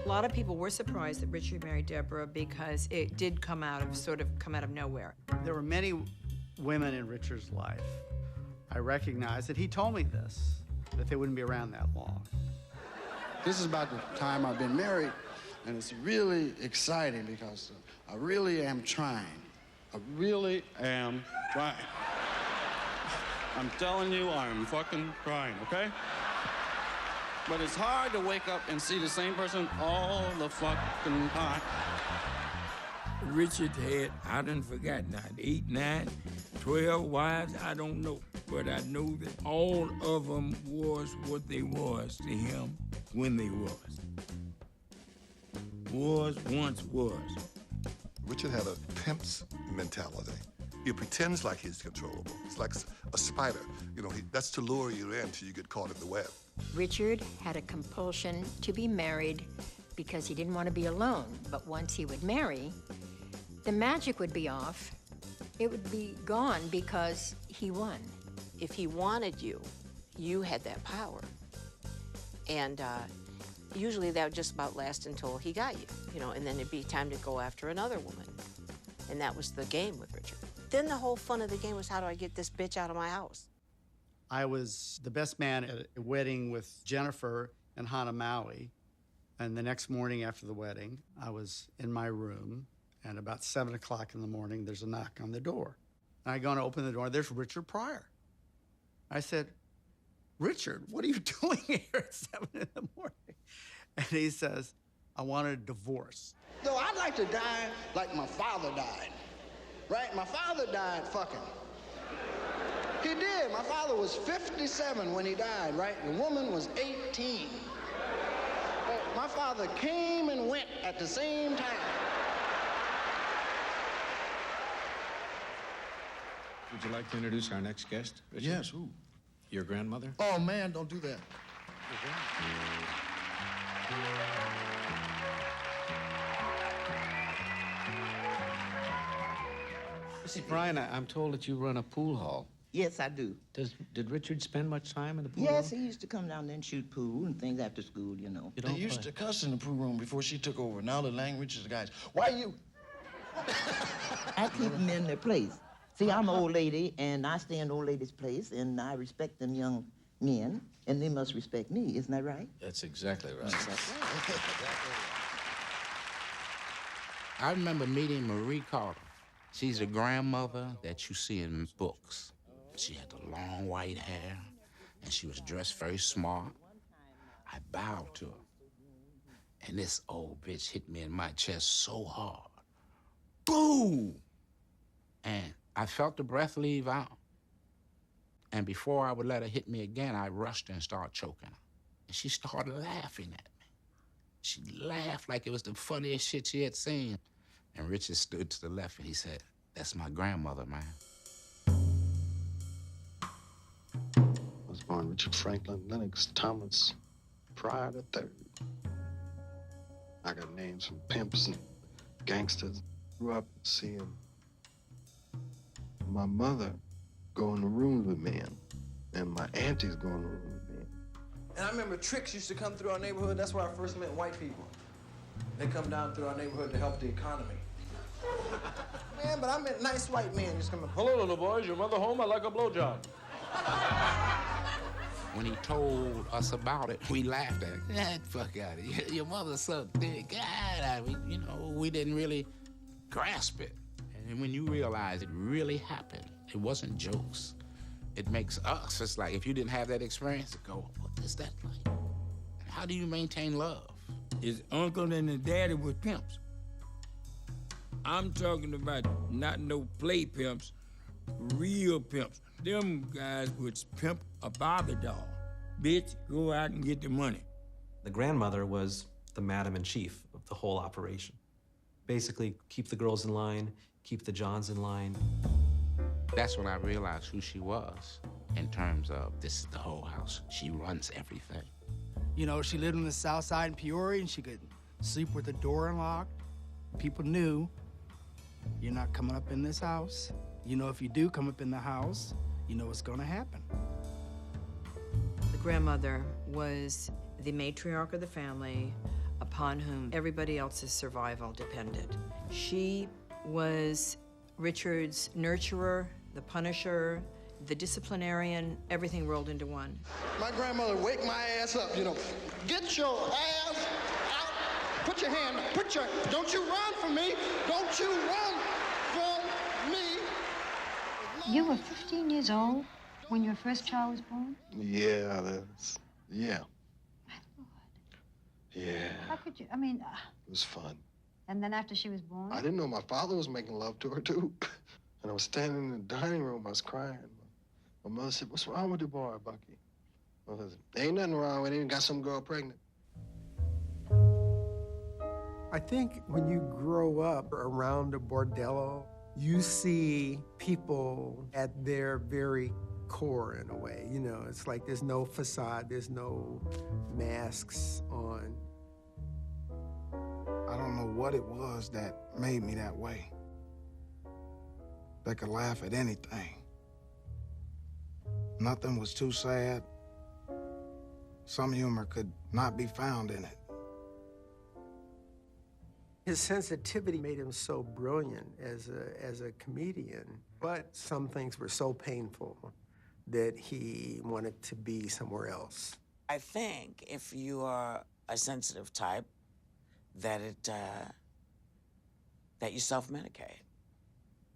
Speaker 25: lot of people were surprised that Richard married Deborah because it did come out of nowhere.
Speaker 14: There were many women in Richard's life. I recognize that he told me this, that they wouldn't be around that long.
Speaker 2: This is about the time I've been married, and it's really exciting because I really am trying. I really am trying. I'm telling you, I'm fucking trying, okay? But it's hard to wake up and see the same person all the fucking time.
Speaker 5: Richard had, I done forgot now, 8, 9, 12 wives, I don't know. But I know that all of them was what they was to him when they was. Was, once was.
Speaker 6: Richard had a pimp's mentality. He pretends like he's controllable. It's like a spider. You know, that's to lure you in till you get caught in the web.
Speaker 9: Richard had a compulsion to be married because he didn't want to be alone. But once he would marry, the magic would be off. It would be gone because he won.
Speaker 20: If he wanted you, you had that power. And usually that would just about last until he got you, and then it'd be time to go after another woman. And that was the game with Richard. Then the whole fun of the game was, how do I get this bitch out of my house?
Speaker 14: I was the best man at a wedding with Jennifer and Hannah Maui. And the next morning after the wedding, I was in my room, and about 7 o'clock in the morning, there's a knock on the door. And I go and open the door, and there's Richard Pryor. I said, Richard, what are you doing here at 7 in the morning? And he says, I want a divorce.
Speaker 2: Though I'd like to die like my father died, right? My father died fucking. He did. My father was 57 when he died, right? The woman was 18. But my father came and went at the same time.
Speaker 12: Would you like to introduce our next guest, Richard?
Speaker 2: Yes, who?
Speaker 12: Your grandmother?
Speaker 2: Oh, man, don't do that.
Speaker 12: See, Brian, I'm told that you run a pool hall.
Speaker 26: Yes, I do.
Speaker 12: Did Richard spend much time in the pool
Speaker 26: Yes,
Speaker 12: hall?
Speaker 26: he used to come down there and shoot pool and things after school,
Speaker 2: They used to cuss in the pool room before she took over. Now the language is the guys. Why you?
Speaker 26: I keep them in their place. See, I'm an old lady, and I stay in old lady's place, and I respect them young men, and they must respect me. Isn't that right?
Speaker 12: That's exactly right.
Speaker 27: I remember meeting Marie Carter. She's a grandmother that you see in books. She had the long white hair, and she was dressed very smart. I bowed to her, and this old bitch hit me in my chest so hard. Boom! And I felt the breath leave out. And before I would let her hit me again, I rushed her and started choking her. And she started laughing at me. She laughed like it was the funniest shit she had seen. And Richard stood to the left and he said, "That's my grandmother, man."
Speaker 2: I was born Richard Franklin Lennox Thomas Pryor III. I got names from pimps and gangsters. Grew up seeing my mother go in the rooms with men, and my aunties go in the room with men.
Speaker 14: And I remember tricks used to come through our neighborhood. That's where I first met white people. They come down through our neighborhood to help the economy. Man, but I met nice white men just coming. Hello, little boys. Your mother home? I like a blowjob.
Speaker 27: When he told us about it, we laughed at it. Get the fuck out of here. Your mother's so thick. God, we didn't really grasp it. And when you realize it really happened, it wasn't jokes. It makes us, it's like if you didn't have that experience, go, what is that like? How do you maintain love?
Speaker 5: His uncle and his daddy were pimps. I'm talking about not no play pimps, real pimps. Them guys would pimp a Barbie doll. Bitch, go out and get the money.
Speaker 3: The grandmother was the madam-in-chief of the whole operation. Basically, keep the girls in line, keep the Johns in line.
Speaker 27: That's when I realized who she was in terms of this is the whole house. She runs everything.
Speaker 10: You know, she lived on the south side in Peoria, and she could sleep with the door unlocked. People knew, you're not coming up in this house. You know, if you do come up in the house, you know what's gonna happen.
Speaker 25: The grandmother was the matriarch of the family upon whom everybody else's survival depended. She was Richard's nurturer, the punisher, the disciplinarian, everything rolled into one.
Speaker 14: My grandmother wake my ass up, you know. Get your ass out. Put your hand, don't you run from me. Don't you run from me.
Speaker 13: You were 15 years old when your first child was born?
Speaker 15: Yeah, yeah. Yeah.
Speaker 13: How could you, I mean...
Speaker 15: It was fun.
Speaker 13: And then after she was born?
Speaker 15: I didn't know my father was making love to her, too. And I was standing in the dining room, I was crying. My mother said, what's wrong with the boy, Bucky? I said, ain't nothing wrong with him, got some girl pregnant.
Speaker 17: I think when you grow up around a bordello, you see people at their very core in a way. You know, it's like there's no facade, there's no masks on.
Speaker 7: I don't know what it was that made me that way. They could laugh at anything. Nothing was too sad. Some humor could not be found in it.
Speaker 17: His sensitivity made him so brilliant as a comedian, but some things were so painful that he wanted to be somewhere else.
Speaker 21: I think if you are a sensitive type, that that you self-medicate.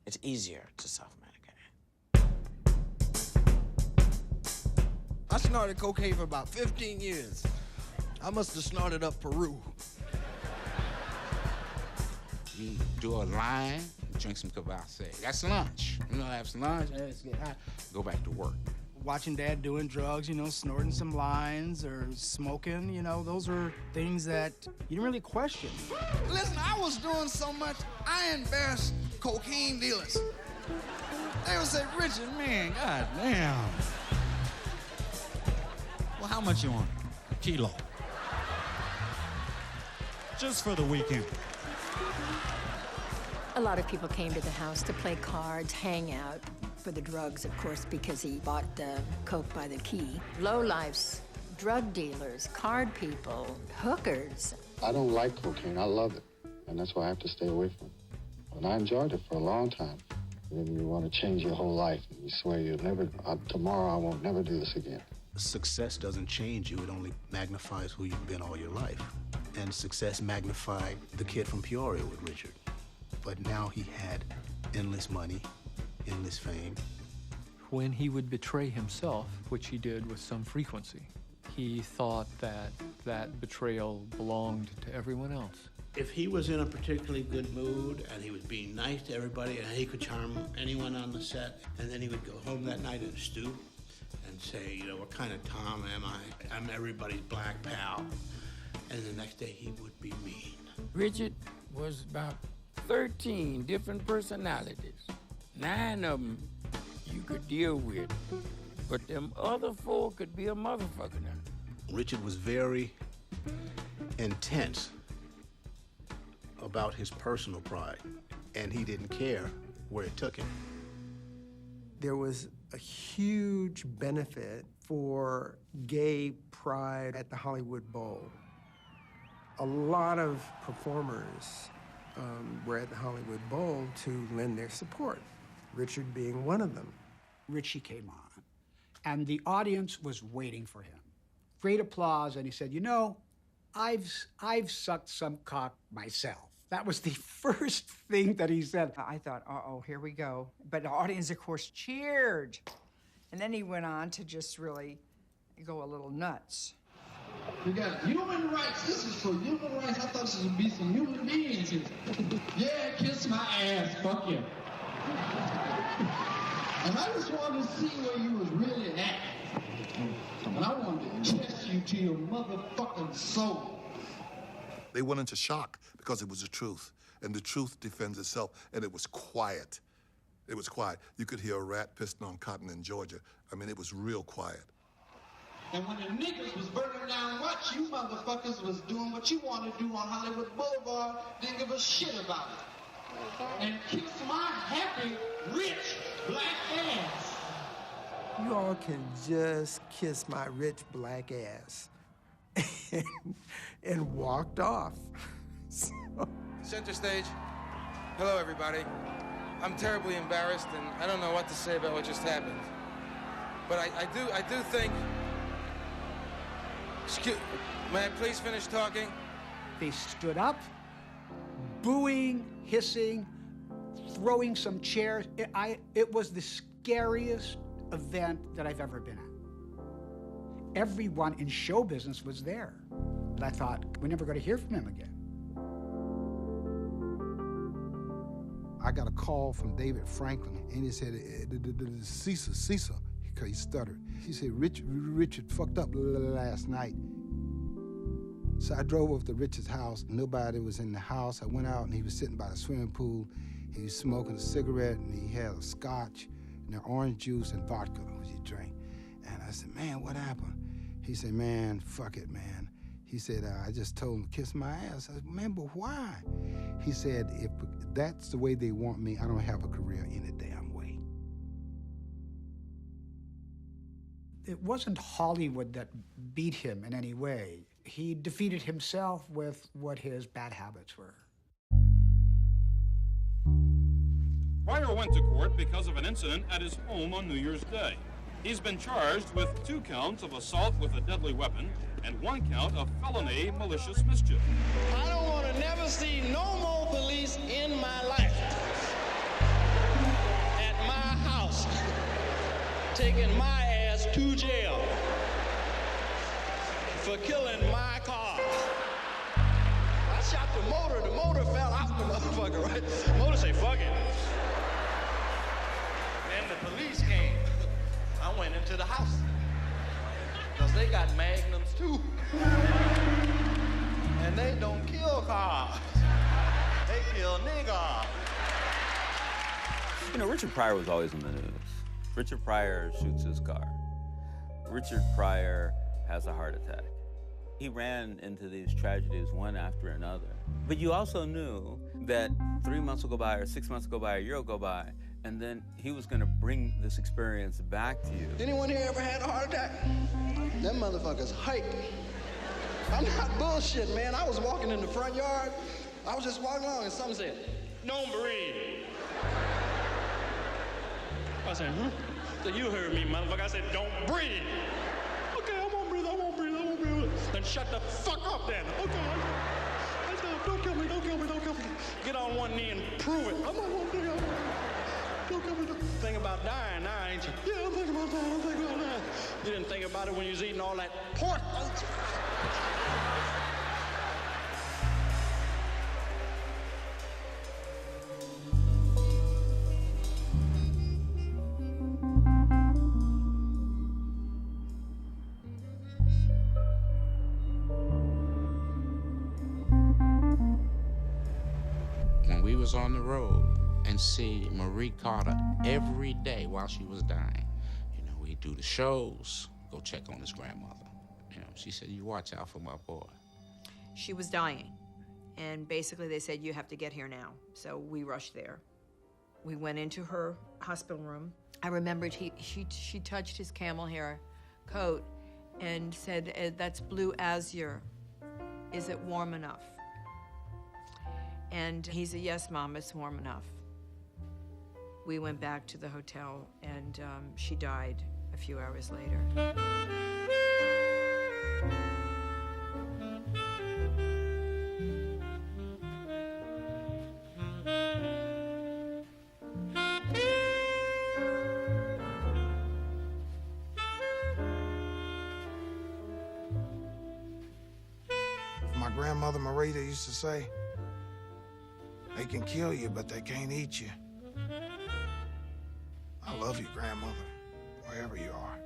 Speaker 21: It's easier to self-medicate.
Speaker 14: I snorted cocaine for about 15 years. I must have snorted up Peru.
Speaker 27: You do a line, drink some kvass. That's lunch. You know, have some lunch, let's get high, go back to work.
Speaker 10: Watching Dad doing drugs, you know, snorting some lines or smoking, you know, those are things that you didn't really question.
Speaker 14: Listen, I was doing so much, I embarrassed cocaine dealers. They would say, Richard, man, goddamn.
Speaker 23: Well, how much you want? A kilo. Just for the weekend.
Speaker 9: A lot of people came to the house to play cards, hang out. For the drugs, of course, because he bought coke by the key. Lowlifes, drug dealers, card people, hookers.
Speaker 2: I don't like cocaine. I love it. And that's why I have to stay away from it. And I enjoyed it for a long time. And then you want to change your whole life. And you swear you'll never, tomorrow I won't never do this again.
Speaker 24: Success doesn't change you. It only magnifies who you've been all your life. And success magnified the kid from Peoria with Richard. But now he had endless money, endless fame.
Speaker 11: When he would betray himself, which he did with some frequency, he thought that that betrayal belonged to everyone else.
Speaker 28: If he was in a particularly good mood and he was being nice to everybody and he could charm anyone on the set, and then he would go home that night and stew and say, you know, what kind of Tom am I? I'm everybody's black pal. And the next day he would be mean.
Speaker 5: Richard was about 13 different personalities. 9 of them you could deal with, but them other 4 could be a motherfucker now.
Speaker 24: Richard was very intense about his personal pride, and he didn't care where it took him.
Speaker 17: There was a huge benefit for gay pride at the Hollywood Bowl. A lot of performers were at the Hollywood Bowl to lend their support, Richard being one of them.
Speaker 1: Richie came on, and the audience was waiting for him. Great applause, and he said, you know, I've sucked some cock myself. That was the first thing that he said.
Speaker 4: I thought, uh-oh, here we go. But the audience, of course, cheered. And then he went on to just really go a little nuts.
Speaker 6: We got human rights. This is for human rights. I thought this would be some human beings here. Yeah, kiss my ass. Fuck you. And I just wanted to see where you was really at. And I wanted to test you to your motherfucking soul.
Speaker 8: They went into shock because it was the truth. And the truth defends itself. And it was quiet. It was quiet. You could hear a rat pissing on cotton in Georgia. I mean, it was real quiet.
Speaker 6: And when the niggas was burning down what you motherfuckers was doing what you want to do on Hollywood Boulevard, didn't give a shit about it. And kiss my happy, rich, black ass.
Speaker 17: You all can just kiss my rich black ass. and walked off.
Speaker 16: Center stage. Hello, everybody. I'm terribly embarrassed, and I don't know what to say about what just happened. But I do think... May I please finish talking?
Speaker 1: They stood up, booing, hissing, throwing some chairs. It was the scariest event that I've ever been at. Everyone in show business was there. But I thought, we're never going to hear from him again.
Speaker 7: I got a call from David Franklin, and he said, Cecil, because he stuttered. He said, Richard fucked up last night. So I drove over to Richard's house. Nobody was in the house. I went out, and he was sitting by the swimming pool. He was smoking a cigarette, and he had a scotch and orange juice and vodka, which he drank. And I said, man, what happened? He said, man, fuck it, man. He said, I just told him to kiss my ass. I said, man, but why? He said, if that's the way they want me, I don't have a career any damn way.
Speaker 1: It wasn't Hollywood that beat him in any way. He defeated himself with what his bad habits were.
Speaker 18: Pryor went to court because of an incident at his home on New Year's Day. He's been charged with 2 counts of assault with a deadly weapon and 1 count of felony malicious mischief.
Speaker 6: I don't want to never see no more police in my life. At my house, taking my ass to jail for killing my car. I shot the motor fell out the motherfucker, right? The motor say, fuck it. Then the police came. I went into the house. Because they got magnums too. And they don't kill cars. They kill niggas.
Speaker 19: You know, Richard Pryor was always in the news. Richard Pryor shoots his car. Richard Pryor has a heart attack. He ran into these tragedies one after another. But you also knew that 3 months will go by, or 6 months will go by, a year will go by, and then he was gonna bring this experience back to you.
Speaker 6: Anyone here ever had a heart attack? Them motherfuckers hype. I'm not bullshit, man. I was walking in the front yard. I was just walking along and something said, don't breathe. I said, huh? So you heard me, motherfucker. I said, don't breathe. Okay, I won't breathe, I won't breathe, I won't breathe. Then shut the fuck up then. Okay. I said, don't kill me, don't kill me, don't kill me. Get on one knee and prove it. I'm not gonna do it. Don't kill me. Think about dying now, ain't you? Yeah, I'm thinking about dying, I'm thinking about dying. You didn't think about it when you was eating all that pork.
Speaker 27: When we was on the road and see Marie Carter every day while she was dying, you know, we'd do the shows, go check on his grandmother. You know, she said, you watch out for my boy.
Speaker 25: She was dying, and basically they said, you have to get here now. So we rushed there. We went into her hospital room. I remembered she touched his camel hair coat and said, "That's blue azure. Is it warm enough?" And he said, "Yes, Mom, it's warm enough." We went back to the hotel, and she died a few hours later.
Speaker 3: My grandmother Marita used to say, "They can kill you, but they can't eat you." I love you, grandmother, wherever you are.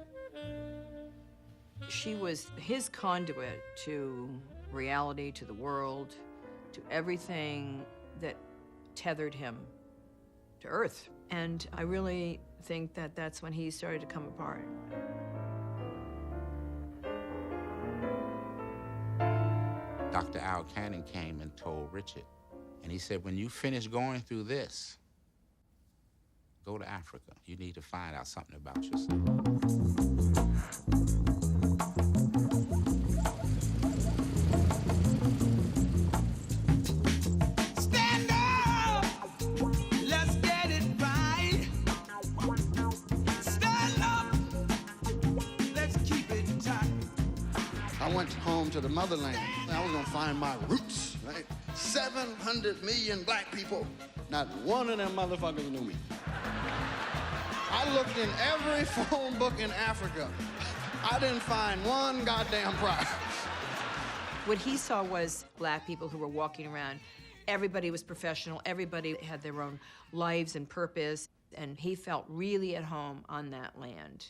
Speaker 25: She was his conduit to reality, to the world, to everything that tethered him to Earth. And I really think that that's when he started to come apart.
Speaker 27: Dr. Al Cannon came and told Richard, and he said, when you finish going through this, go to Africa. You need to find out something about yourself.
Speaker 12: Stand up! Let's get it right. Stand up! Let's keep it tight.
Speaker 2: I went home to the motherland. I was gonna find my roots, right? 700 million black people. Not one of them motherfuckers knew me. I looked in every phone book in Africa. I didn't find one goddamn Pryor.
Speaker 25: What he saw was black people who were walking around. Everybody was professional. Everybody had their own lives and purpose. And he felt really at home on that land.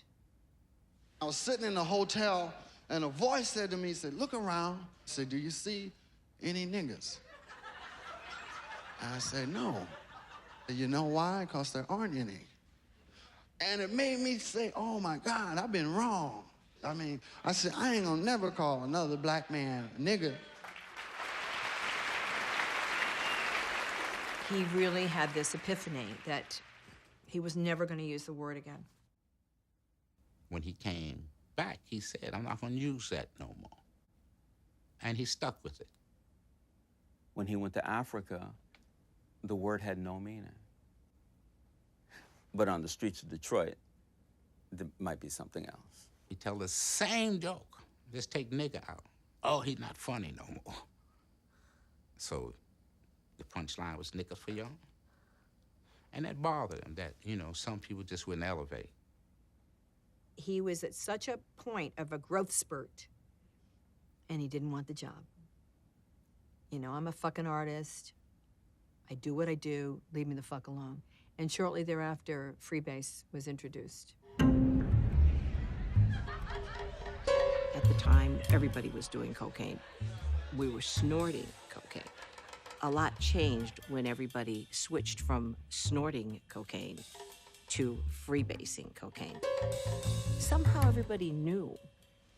Speaker 2: I was sitting in a hotel, and a voice said to me, said, "Look around." I said, "Do you see any niggas?" I said, "No." You know why? Because there aren't any. And it made me say, oh my God, I've been wrong. I mean, I said, I ain't gonna never call another black man a nigga.
Speaker 25: He really had this epiphany that he was never gonna use the word again.
Speaker 27: When he came back, he said, I'm not gonna use that no more. And he stuck with it.
Speaker 19: When he went to Africa, the word had no meaning. But on the streets of Detroit, there might be something else.
Speaker 27: He tell the same joke, just take nigga out. Oh, he's not funny no more. So the punchline was nigga for y'all. And that bothered him that, you know, some people just wouldn't elevate.
Speaker 25: He was at such a point of a growth spurt, and he didn't want the job. You know, I'm a fucking artist. I do what I do, leave me the fuck alone. And shortly thereafter, Freebase was introduced.
Speaker 13: At the time, everybody was doing cocaine. We were snorting cocaine. A lot changed when everybody switched from snorting cocaine to freebasing cocaine. Somehow everybody knew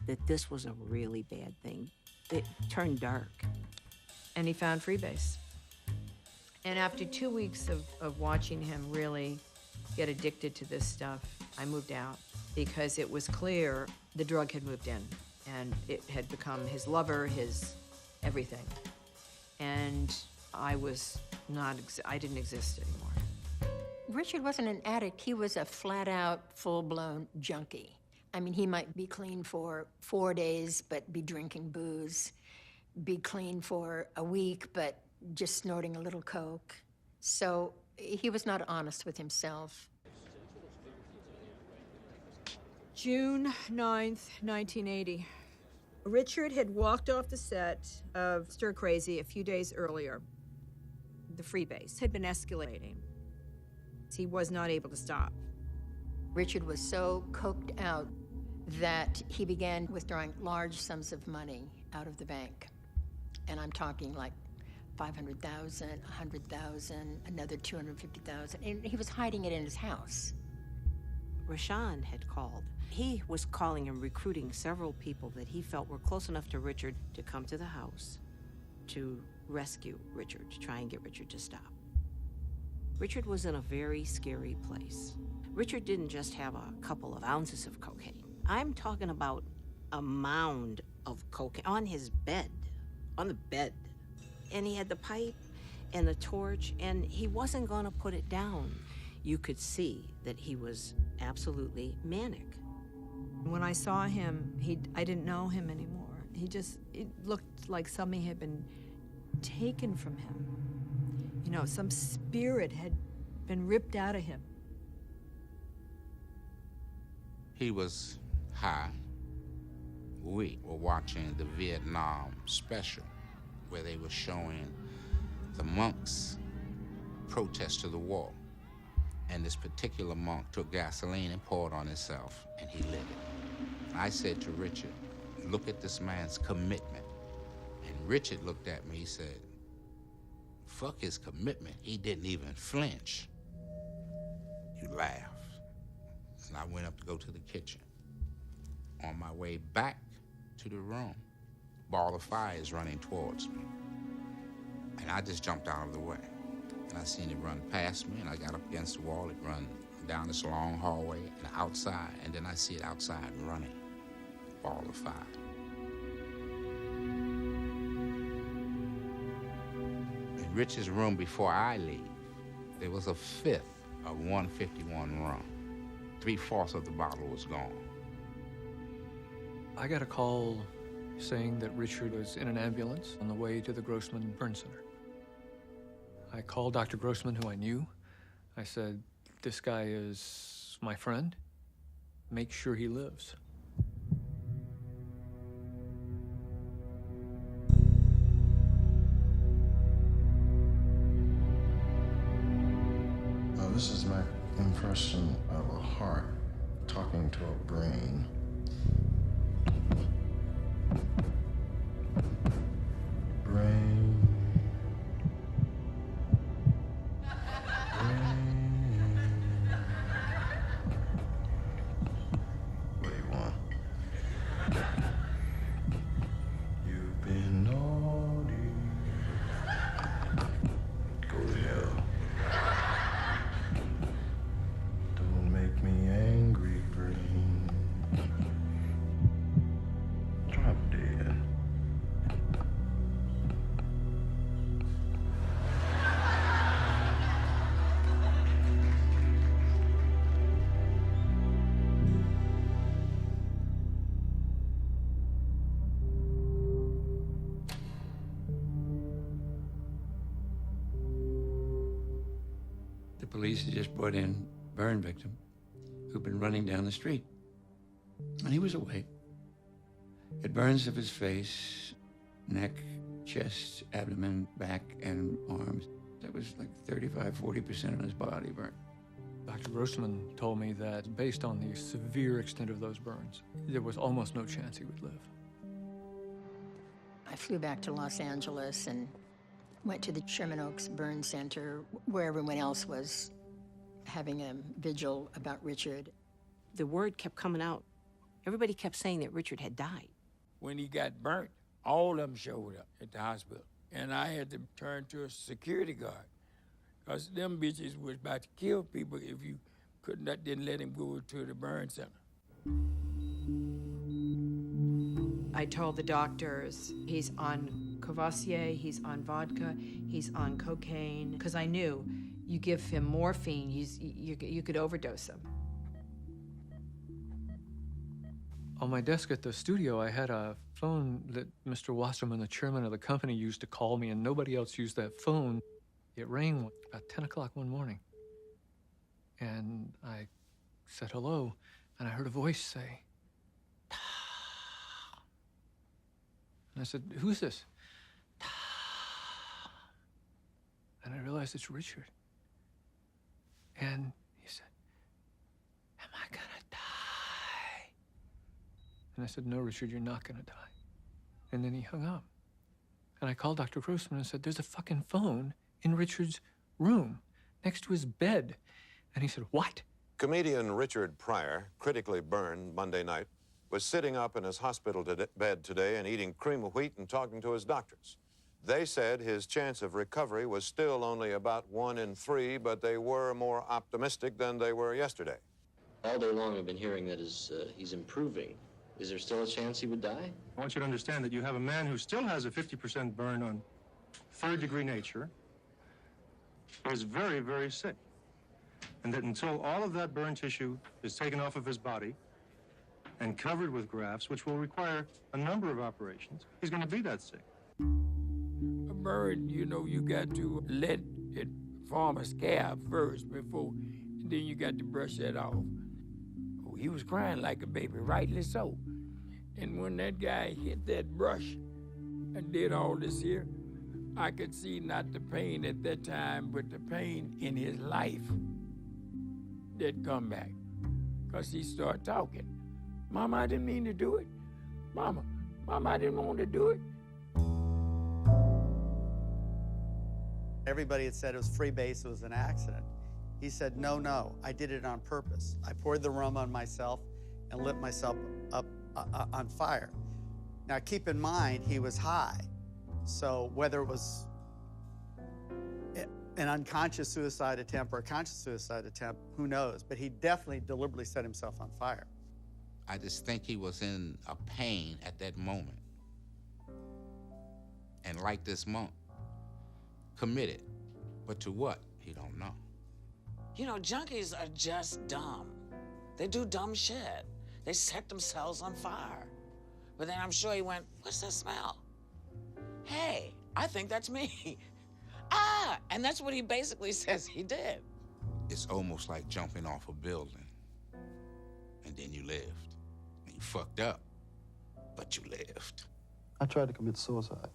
Speaker 13: that this was a really bad thing. It turned dark.
Speaker 25: And he found Freebase. And after 2 weeks of watching him really get addicted to this stuff, I moved out because it was clear the drug had moved in and it had become his lover, his everything. And I didn't exist anymore.
Speaker 9: Richard wasn't an addict. He was a flat-out, full-blown junkie. I mean, he might be clean for 4 days, but be drinking booze, be clean for a week, but just snorting a little coke. So he was not honest with himself.
Speaker 25: June 9th, 1980. Richard had walked off the set of Stir Crazy a few days earlier. The Freebase had been escalating. He was not able to stop.
Speaker 9: Richard was so coked out that he began withdrawing large sums of money out of the bank. And I'm talking like 500,000, 100,000, another 250,000, and he was hiding it in his house.
Speaker 13: Rashawn had called. He was calling and recruiting several people that he felt were close enough to Richard to come to the house to rescue Richard, to try and get Richard to stop. Richard was in a very scary place. Richard didn't just have a couple of ounces of cocaine. I'm talking about a mound of cocaine on his bed, on the bed. And he had the pipe and the torch, and he wasn't going to put it down. You could see that he was absolutely manic.
Speaker 25: When I saw him, I didn't know him anymore. It looked like something had been taken from him. You know, some spirit had been ripped out of him.
Speaker 27: He was high. We were watching the Vietnam special where they were showing the monks protest to the war. And this particular monk took gasoline and poured on himself, and he lit it. I said to Richard, look at this man's commitment. And Richard looked at me, he said, fuck his commitment. He didn't even flinch. You laughed. And I went up to go to the kitchen. On my way back to the room, ball of fire is running towards me. And I just jumped out of the way. And I seen it run past me, and I got up against the wall. It run down this long hallway and outside, and then I see it outside running. Ball of fire. In Rich's room before I leave, there was a fifth of 151 rum. 3/4 of the bottle was gone.
Speaker 10: I got a call saying that Richard was in an ambulance on the way to the Grossman Burn Center. I called Dr. Grossman, who I knew. I said, this guy is my friend. Make sure he lives.
Speaker 14: This is my impression of a heart talking to a brain. Brain. What do you want? You've been naughty. Go to hell. Don't make me angry, brain. Drop dead.
Speaker 15: The police had just brought in a burn victim who'd been running down the street. And he was awake. It burns of his face, neck, chest, abdomen, back, and arms. That was like 35–40% of his body burnt.
Speaker 10: Dr. Grossman told me that based on the severe extent of those burns, there was almost no chance he would live.
Speaker 9: I flew back to Los Angeles and went to the Sherman Oaks Burn Center, where everyone else was having a vigil about Richard.
Speaker 13: The word kept coming out. Everybody kept saying that Richard had died.
Speaker 5: When he got burnt, all of them showed up at the hospital. And I had to turn to a security guard, because them bitches was about to kill people if you didn't let him go to the burn center.
Speaker 25: I told the doctors he's on Courvoisier, he's on vodka, he's on cocaine, because I knew you give him morphine, you could overdose him.
Speaker 10: On my desk at the studio, I had a phone that Mr. Wasserman, the chairman of the company, used to call me, and nobody else used that phone. It rang about 10 o'clock one morning. And I said hello, and I heard a voice say, "Ta." And I said, who's this? "Ta." And I realized it's Richard. And he said, am I gonna die? And I said, no, Richard, you're not gonna die. And then he hung up. And I called Dr. Grossman and said, there's a fucking phone in Richard's room next to his bed. And he said, what?
Speaker 20: Comedian Richard Pryor, critically burned Monday night, was sitting up in his hospital bed today and eating cream of wheat and talking to his doctors. They said his chance of recovery was still only about 1 in 3, but they were more optimistic than they were yesterday.
Speaker 4: All day long I've been hearing that he's improving. Is there still a chance he would die?
Speaker 11: I want you to understand that you have a man who still has a 50% burn on third-degree nature, who is very, very sick. And that until all of that burn tissue is taken off of his body and covered with grafts, which will require a number of operations, he's going to be that sick.
Speaker 5: A burn, you know, you got to let it form a scab first before, then you got to brush that off. Oh, he was crying like a baby, rightly so. And when that guy hit that brush and did all this here, I could see not the pain at that time, but the pain in his life that come back. Because he started talking. Mama, I didn't mean to do it. Mama, I didn't want to do it.
Speaker 21: Everybody had said it was free base, it was an accident. He said, no, I did it on purpose. I poured the rum on myself and lit myself up on fire. Now, keep in mind, he was high. So whether it was an unconscious suicide attempt or a conscious suicide attempt, who knows? But he definitely deliberately set himself on fire.
Speaker 27: I just think he was in a pain at that moment. And like this monk, committed. But to what? He don't know.
Speaker 22: You know, junkies are just dumb. They do dumb shit. They set themselves on fire. But then I'm sure he went, what's that smell? Hey, I think that's me. And that's what he basically says he did.
Speaker 27: It's almost like jumping off a building. And then you lived. And you fucked up, but you lived.
Speaker 23: I tried to commit suicide.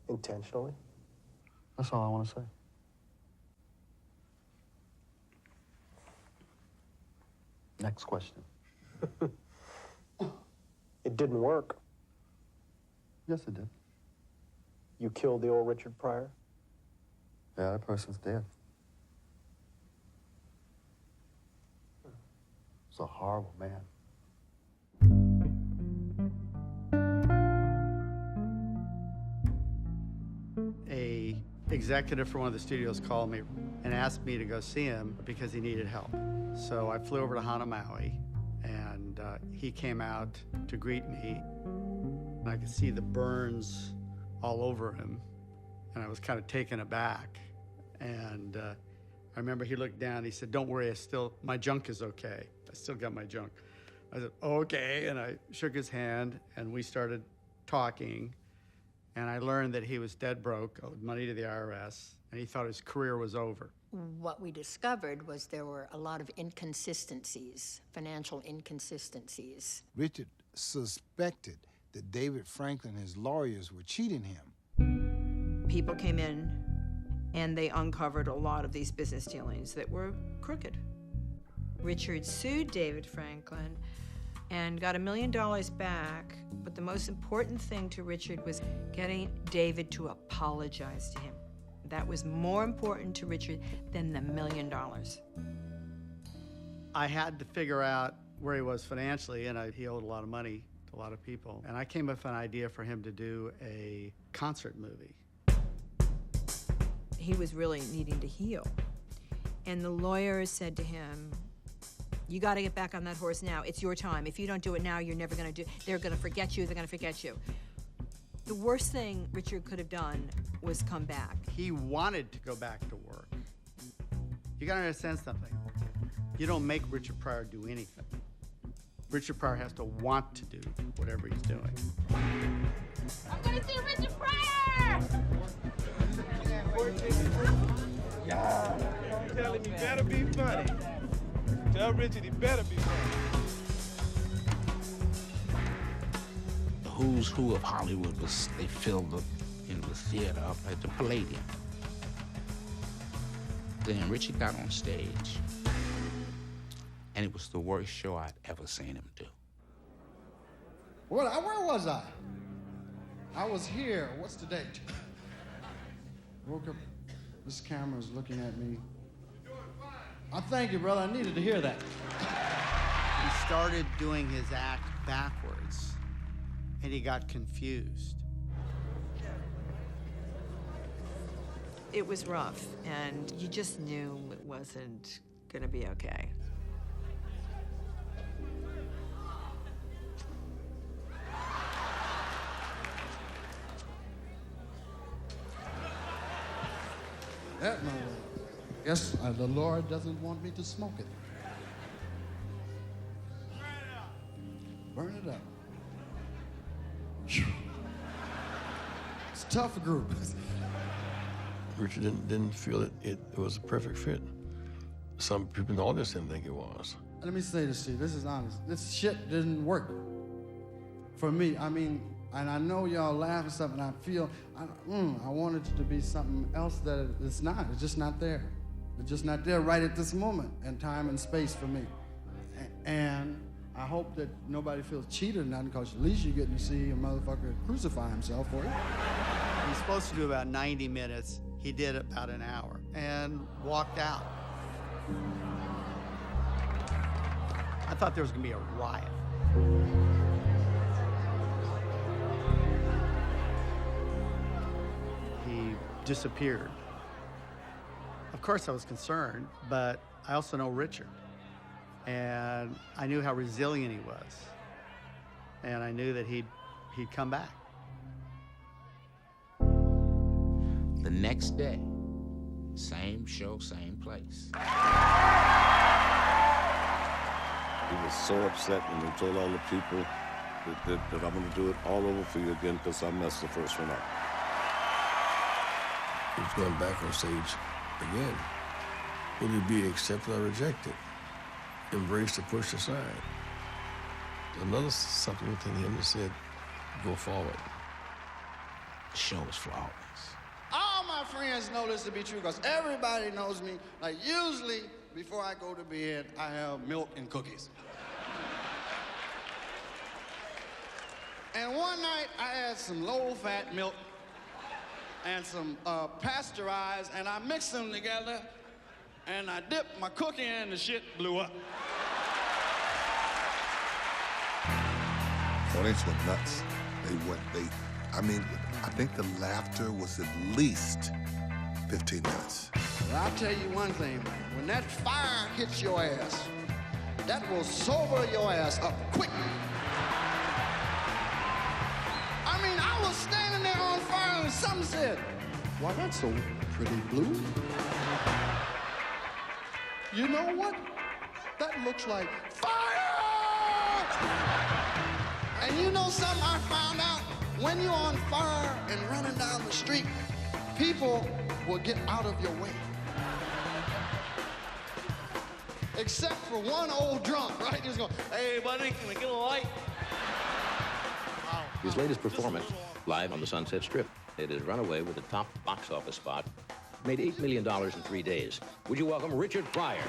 Speaker 23: Intentionally? That's all I want to say. Next question. It didn't work. Yes, it did. You killed the old Richard Pryor? Yeah, that person's dead. It's a horrible man.
Speaker 21: A executive for one of the studios called me and asked me to go see him because he needed help. So I flew over to Hanamaui, and he came out to greet me. And I could see the burns all over him, and I was kind of taken aback. And I remember he looked down, he said, "Don't worry, my junk is okay. I still got my junk." I said, "Okay," and I shook his hand, and we started talking. And I learned that he was dead broke, owed money to the IRS, and he thought his career was over.
Speaker 9: What we discovered was there were a lot of inconsistencies, financial inconsistencies.
Speaker 7: Richard suspected that David Franklin and his lawyers were cheating him.
Speaker 25: People came in and they uncovered a lot of these business dealings that were crooked. Richard sued David Franklin and got $1 million back, but the most important thing to Richard was getting David to apologize to him. That was more important to Richard than the $1 million.
Speaker 21: I had to figure out where he was financially, and he owed a lot of money to a lot of people. And I came up with an idea for him to do a concert movie.
Speaker 25: He was really needing to heal. And the lawyers said to him, "You got to get back on that horse now. It's your time. If you don't do it now, you're never going to do it. They're going to forget you. They're going to forget you." The worst thing Richard could have done was come back.
Speaker 21: He wanted to go back to work. You got to understand something. You don't make Richard Pryor do anything. Richard Pryor has to want to do whatever he's doing.
Speaker 12: I'm going to see Richard Pryor!
Speaker 24: Tell him he better be funny. Tell Richard he better be funny.
Speaker 27: The who's who of Hollywood they filled the theater up at the Palladium. Then Richard got on stage, and it was the worst show I'd ever seen him do.
Speaker 2: Where was I? I was here. What's the date? Woke up, this camera's looking at me. I thank you, brother. I needed to hear that.
Speaker 21: He started doing his act backwards, and he got confused.
Speaker 25: It was rough, and you just knew it wasn't gonna be okay.
Speaker 2: That no. Guess the Lord doesn't want me to smoke it. Burn it up. Whew. It's a tough group.
Speaker 1: Richard didn't feel it was a perfect fit. Some people in the audience didn't think it was.
Speaker 2: Let me say this to you. This is honest. This shit didn't work for me. I mean, and I know y'all laugh and stuff, and I feel I wanted it to be something else that it's not. It's just not there. It's just not there right at this moment in time and space for me. And I hope that nobody feels cheated or nothing, because at least you're getting to see a motherfucker crucify himself for it.
Speaker 21: He's supposed to do about 90 minutes. He did about an hour and walked out. I thought there was gonna be a riot. He disappeared. Of course I was concerned, but I also know Richard. And I knew how resilient he was. And I knew that he'd come back.
Speaker 27: The next day, same show, same place.
Speaker 6: He was so upset when he told all the people that I'm going to do it all over for you again because I messed the first one up.
Speaker 1: He was going back on stage again. Will it be accepted or rejected? Embraced or pushed aside? Another something within him that said, go forward.
Speaker 27: The show was flawless.
Speaker 2: All my friends know this to be true, because everybody knows me. Like, usually, before I go to bed, I have milk and cookies. And one night, I had some low-fat milk and some pasteurized, and I mixed them together, and I dipped my cookie in, and the shit blew up.
Speaker 8: Audience went nuts. I mean, I think the laughter was at least 15 minutes.
Speaker 2: Well, I'll tell you one thing, man. When that fire hits your ass, that will sober your ass up quick. I mean, I was standing there on fire and something said, "Why, that's so pretty blue." You know what? That looks like fire! And you know something I found out? When you're on fire and running down the street, people will get out of your way. Except for one old drunk, right? He's going, "Hey, buddy, can we get a light?"
Speaker 16: His latest performance, live on the Sunset Strip. It has run away with the top box office spot. Made $8 million in 3 days. Would you welcome Richard Pryor?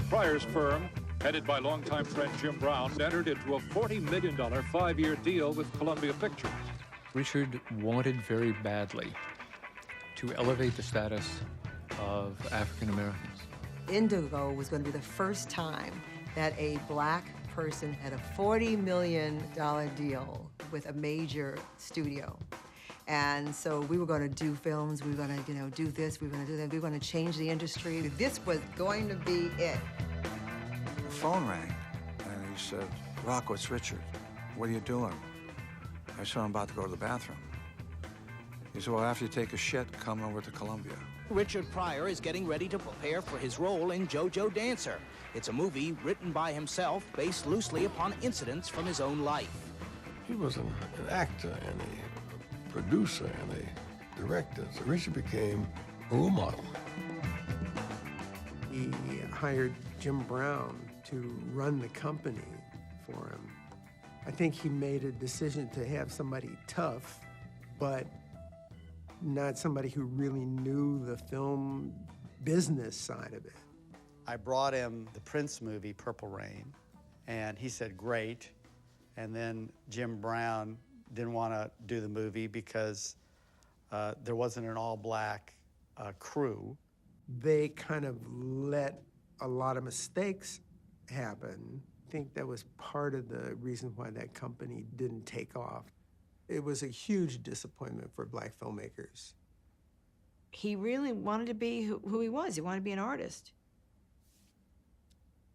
Speaker 17: Pryor's firm, headed by longtime friend Jim Brown, entered into a $40 million 5-year deal with Columbia Pictures.
Speaker 10: Richard wanted very badly to elevate the status of African Americans.
Speaker 18: Indigo was going to be the first time that a black person had a $40 million deal with a major studio. And so we were going to do films, we were going to, do this, we were going to do that, we were going to change the industry. This was going to be it.
Speaker 23: The phone rang, and he said, "Rocco, it's Richard. What are you doing?" I said, "I'm about to go to the bathroom." He said, "Well, after you take a shit, come over to Columbia."
Speaker 26: Richard Pryor is getting ready to prepare for his role in JoJo Dancer. It's a movie written by himself, based loosely upon incidents from his own life.
Speaker 1: He was an actor and a producer and a director, so Richard became a role model.
Speaker 28: He hired Jim Brown to run the company for him. I think he made a decision to have somebody tough, but not somebody who really knew the film business side of it.
Speaker 21: I brought him the Prince movie, Purple Rain, and he said, great. And then Jim Brown didn't want to do the movie because there wasn't an all-black crew.
Speaker 28: They kind of let a lot of mistakes happened. I think that was part of the reason why that company didn't take off. It was a huge disappointment for black filmmakers.
Speaker 25: He really wanted to be who he was. He wanted to be an artist.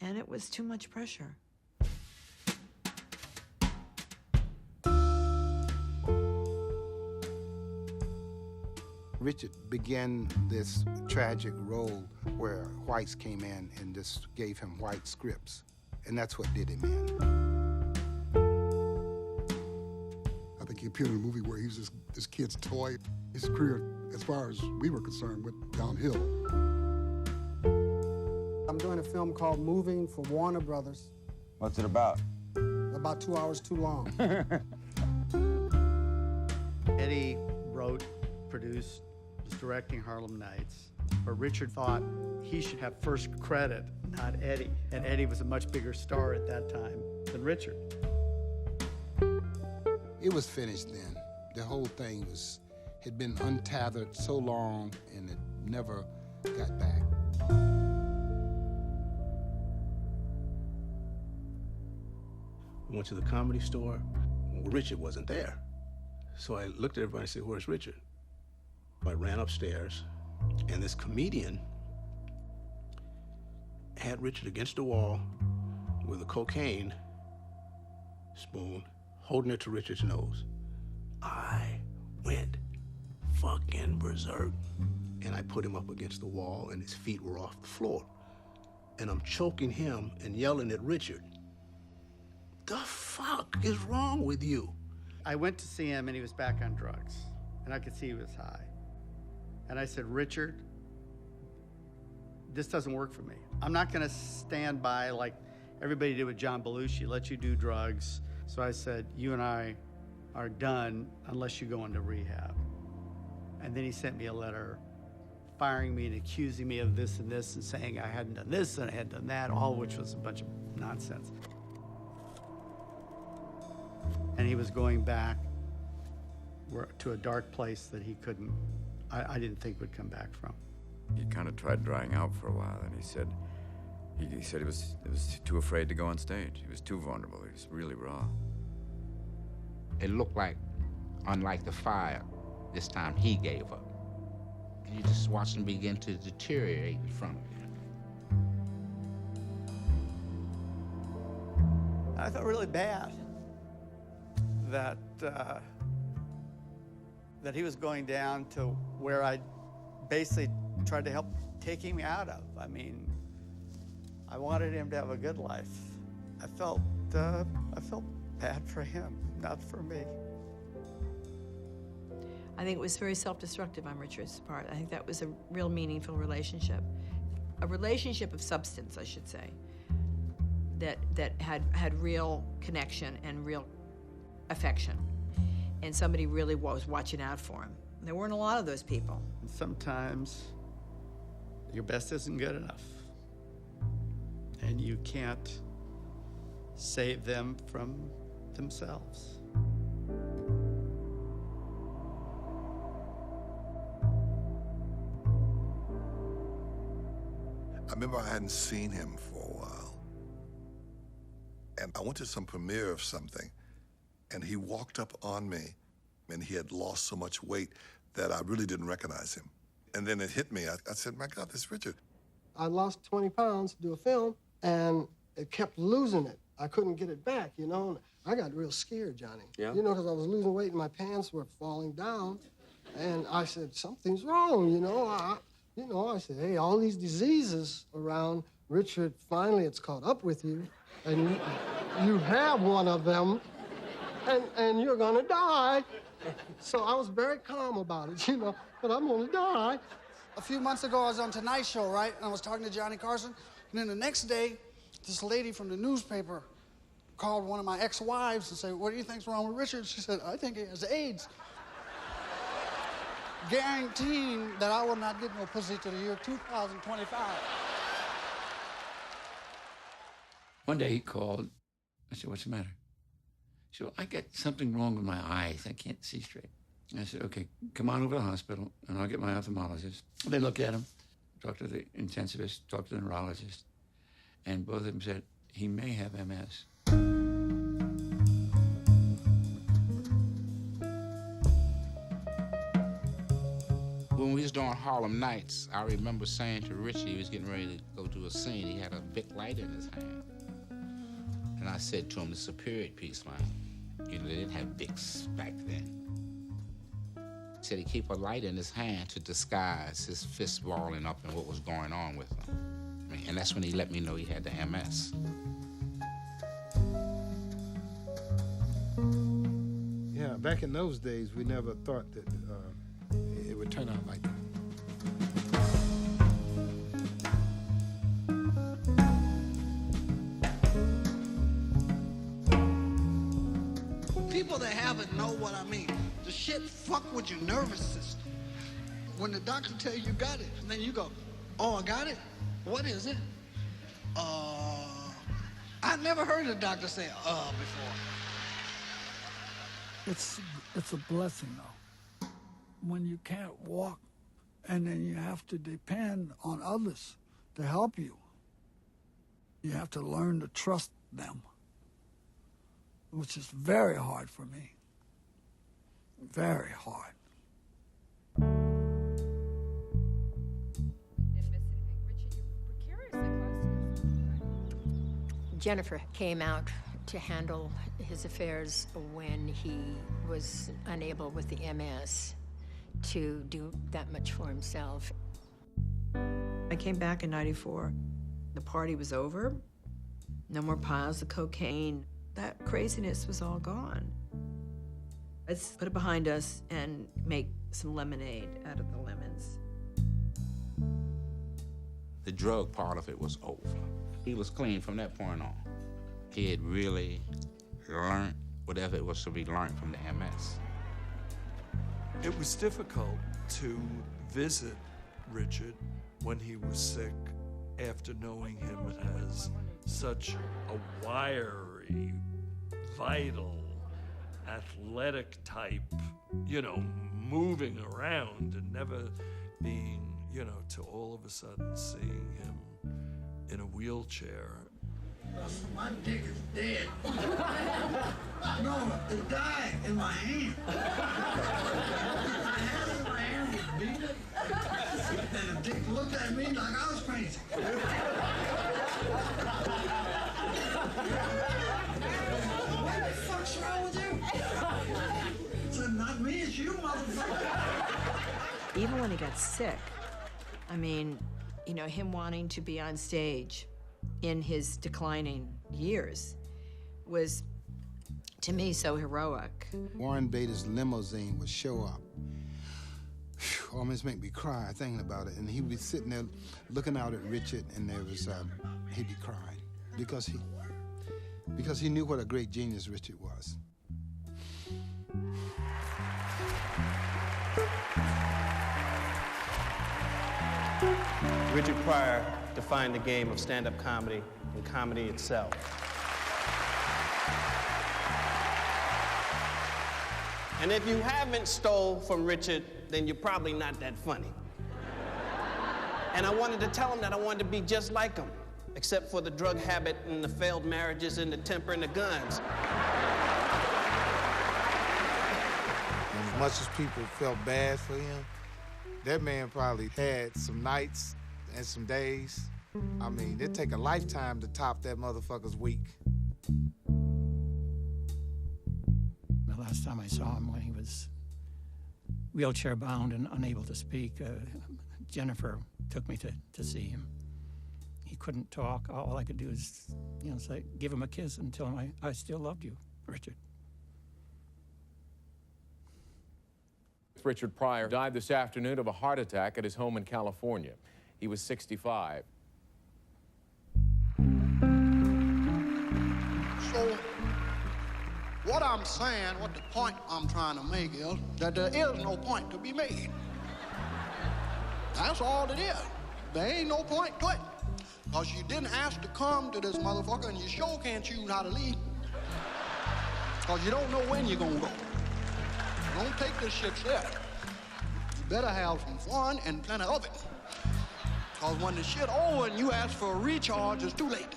Speaker 25: And it was too much pressure.
Speaker 7: Richard began this tragic role where whites came in and just gave him white scripts. And that's what did him in.
Speaker 3: I think he appeared in a movie where he was this kid's toy. His career, as far as we were concerned, went downhill.
Speaker 4: I'm doing a film called Moving for Warner Brothers.
Speaker 11: What's it about?
Speaker 4: About 2 hours too long.
Speaker 21: Eddie wrote, produced, was directing Harlem Nights, but Richard thought he should have first credit, not Eddie. And Eddie was a much bigger star at that time than Richard.
Speaker 7: It was finished then. The whole thing had been untethered so long and it never got back.
Speaker 13: We went to the Comedy Store. Well, Richard wasn't there. So I looked at everybody and said, "Where's Richard?" I ran upstairs, and this comedian had Richard against the wall with a cocaine spoon, holding it to Richard's nose. I went fucking berserk. And I put him up against the wall, and his feet were off the floor. And I'm choking him and yelling at Richard, "The fuck is wrong with you?"
Speaker 21: I went to see him and he was back on drugs, and I could see he was high. And I said, "Richard, this doesn't work for me. I'm not gonna stand by like everybody did with John Belushi, let you do drugs." So I said, "You and I are done unless you go into rehab." And then he sent me a letter firing me and accusing me of this and this and saying I hadn't done this and I hadn't done that, all of which was a bunch of nonsense. And he was going back to a dark place that he couldn't, I didn't think would come back from.
Speaker 14: He kind of tried drying out for a while, and he said he was too afraid to go on stage. He was too vulnerable. He was really raw.
Speaker 27: It looked like, unlike the fire, this time he gave up. And you just watched him begin to deteriorate in front of you.
Speaker 21: I felt really bad that he was going down to where I basically tried to help take him out of. I mean, I wanted him to have a good life. I felt bad for him, not for me.
Speaker 25: I think it was very self-destructive on Richard's part. I think that was a real meaningful relationship. A relationship of substance, I should say, that had real connection and real affection. And somebody really was watching out for him. There weren't a lot of those people.
Speaker 21: Sometimes your best isn't good enough. And you can't save them from themselves.
Speaker 8: I remember I hadn't seen him for a while. And I went to some premiere of something, and he walked up on me, and he had lost so much weight that I really didn't recognize him. And then it hit me. I said, "My God, this is Richard."
Speaker 4: I lost 20 pounds to do a film, and it kept losing it. I couldn't get it back, you know. And I got real scared, Johnny.
Speaker 1: Yeah?
Speaker 4: You know, because I was losing weight and my pants were falling down. And I said, something's wrong, you know. I said, hey, all these diseases around, Richard, finally it's caught up with you, and you have one of them, and you're gonna die. So I was very calm about it, you know, but I'm gonna die.
Speaker 2: A few months ago, I was on Tonight Show, right? And I was talking to Johnny Carson, and then the next day, this lady from the newspaper called one of my ex-wives and said, "What do you think's wrong with Richard?" She said, "I think he has AIDS." Guaranteeing that I will not get no pussy to the year 2025.
Speaker 5: One day he called. I said, "What's the matter?" She said, "Well, I got something wrong with my eyes. I can't see straight." I said, "Okay, come on over to the hospital, and I'll get my ophthalmologist." They looked at him, talked to the intensivist, talked to the neurologist, and both of them said,
Speaker 23: he may have MS.
Speaker 27: When we was doing Harlem Nights, I remember saying to Richie, he was getting ready to go do a scene, he had a big light in his hand. And I said to him, it's a period piece, man. You know, they didn't have Vicks back then. He said he'd keep a light in his hand to disguise his fist balling up and what was going on with him. I mean, and that's when he let me know he had the MS.
Speaker 7: Yeah, back in those days, we never thought that it would turn out like that.
Speaker 2: People that have it know what I mean. The shit fuck with your nervous system. When the doctor tell you got it, and then you go, oh, I got it? What is it? I never heard a doctor say, before.
Speaker 9: It's a blessing, though. When you can't walk, and then you have to depend on others to help you. You have to learn to trust them, which is very hard for me. Very hard.
Speaker 11: Jennifer came out to handle his affairs when he was unable with the MS to do that much for himself.
Speaker 25: I came back in '94. The party was over. No more piles of cocaine. That craziness was all gone. Let's put it behind us and make some lemonade out of the lemons.
Speaker 27: The drug part of it was over. He was clean from that point on. He had really learned whatever it was to be learned from the MS.
Speaker 12: It was difficult to visit Richard when he was sick after knowing him as such a wiry, vital, athletic type, you know, moving around and never being, you know, to all of a sudden seeing him in a wheelchair.
Speaker 2: My dick is dead. No, it died in my hand. I had it in my hand, was beating it, and the dick looked at me like I was crazy. What the fuck's wrong with you? I said, not me, it's you, motherfucker.
Speaker 25: Even when he got sick, I mean, you know, him wanting to be on stage in his declining years was, to me, so heroic.
Speaker 7: Warren Beatty's limousine would show up. Almost make me cry thinking about it. And he would be sitting there looking out at Richard, and there was, he'd be crying because he knew what a great genius Richard was.
Speaker 15: Richard Pryor defined the game of stand-up comedy and comedy itself. And if you haven't stole from Richard, then you're probably not that funny. And I wanted to tell him that I wanted to be just like him, except for the drug habit and the failed marriages and the temper and the guns.
Speaker 23: As much as people felt bad for him, that man probably had some nights and some days. I mean, it'd take a lifetime to top that motherfucker's week.
Speaker 9: The last time I saw him when he was wheelchair-bound and unable to speak, Jennifer took me to see him. He couldn't talk. All I could do is, you know, say, give him a kiss and tell him I still loved you, Richard.
Speaker 19: Richard Pryor died this afternoon of a heart attack at his home in California. He was 65.
Speaker 2: So, what I'm saying, what the point I'm trying to make is that there is no point to be made. That's all it is. There ain't no point to it. Because you didn't ask to come to this motherfucker, and you sure can't choose how to leave. Because you don't know when you're gonna go. Don't take this shit serious. You better have some fun and plenty of it. Because when the shit over and you ask for a recharge, it's too late.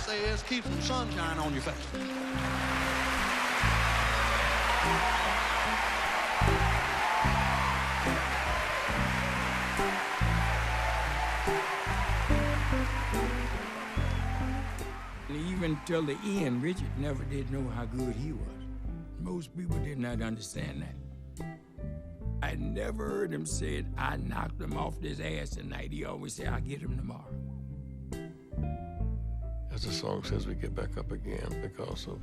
Speaker 2: say is keep some sunshine on your face.
Speaker 5: Even till the end, Richard never did know how good he was. Most people did not understand that. I never heard him say, I knocked him off this ass tonight. He always said, I'll get him tomorrow.
Speaker 1: As the song says, we get back up again because of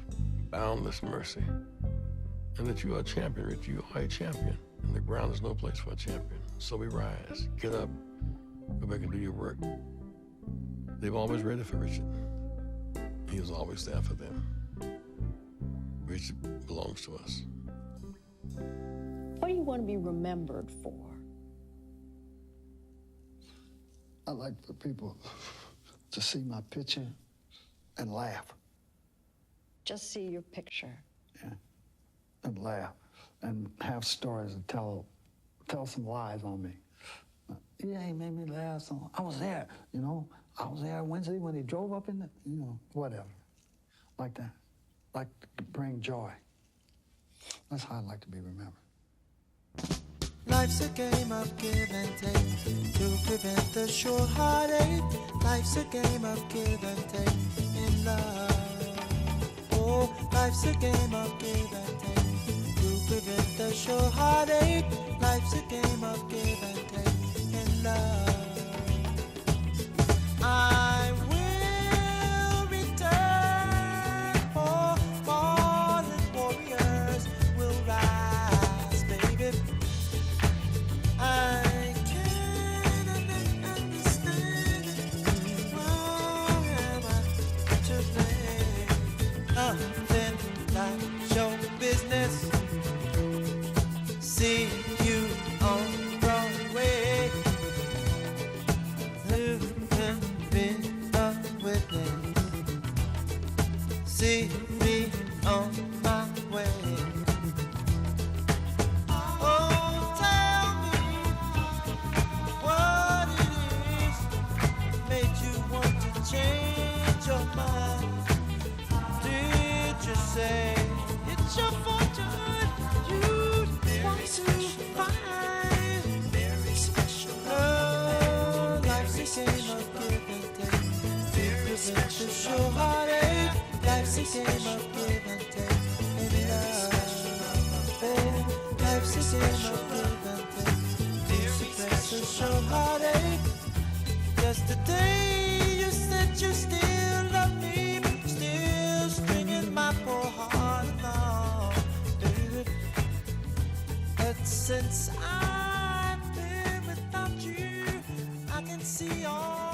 Speaker 1: boundless mercy. And that you are a champion, Richard. You are a champion. And the ground is no place for a champion. So we rise, get up, go back and do your work. They've always ready for Richard. He was always there for them. Richard belongs to us.
Speaker 6: What do you want to be remembered for?
Speaker 10: I like for people to see my picture and laugh.
Speaker 6: Just see your picture.
Speaker 10: Yeah, and laugh, and have stories and tell some lies on me. Yeah, he made me laugh. So I was there, you know. I was there Wednesday when he drove up in the, you know, whatever. Like that. Like to bring joy. That's how I'd like to be remembered.
Speaker 16: Life's a game of give and take to prevent the sure heartache. Life's a game of give and take in love. Oh, life's a game of give and take to prevent the sure heartache. Life's a game of give and take in love. I will return, for fallen warriors will rise, baby. I can't understand it. Why am I to blame? Then like show business. See you on Broadway. Been a witness. See me on my way. Oh, tell me what it is made you want to change your mind. Did you say it's your fortune you want to find? Very special love. Life's a game of give and take. Very special show heartache. Life's a game of give and take. In love, oh, life's a game of give and take. Very special show heartache. Yesterday you said you still love me, still stringing my poor heart along, baby. But since I've been without you, I can see all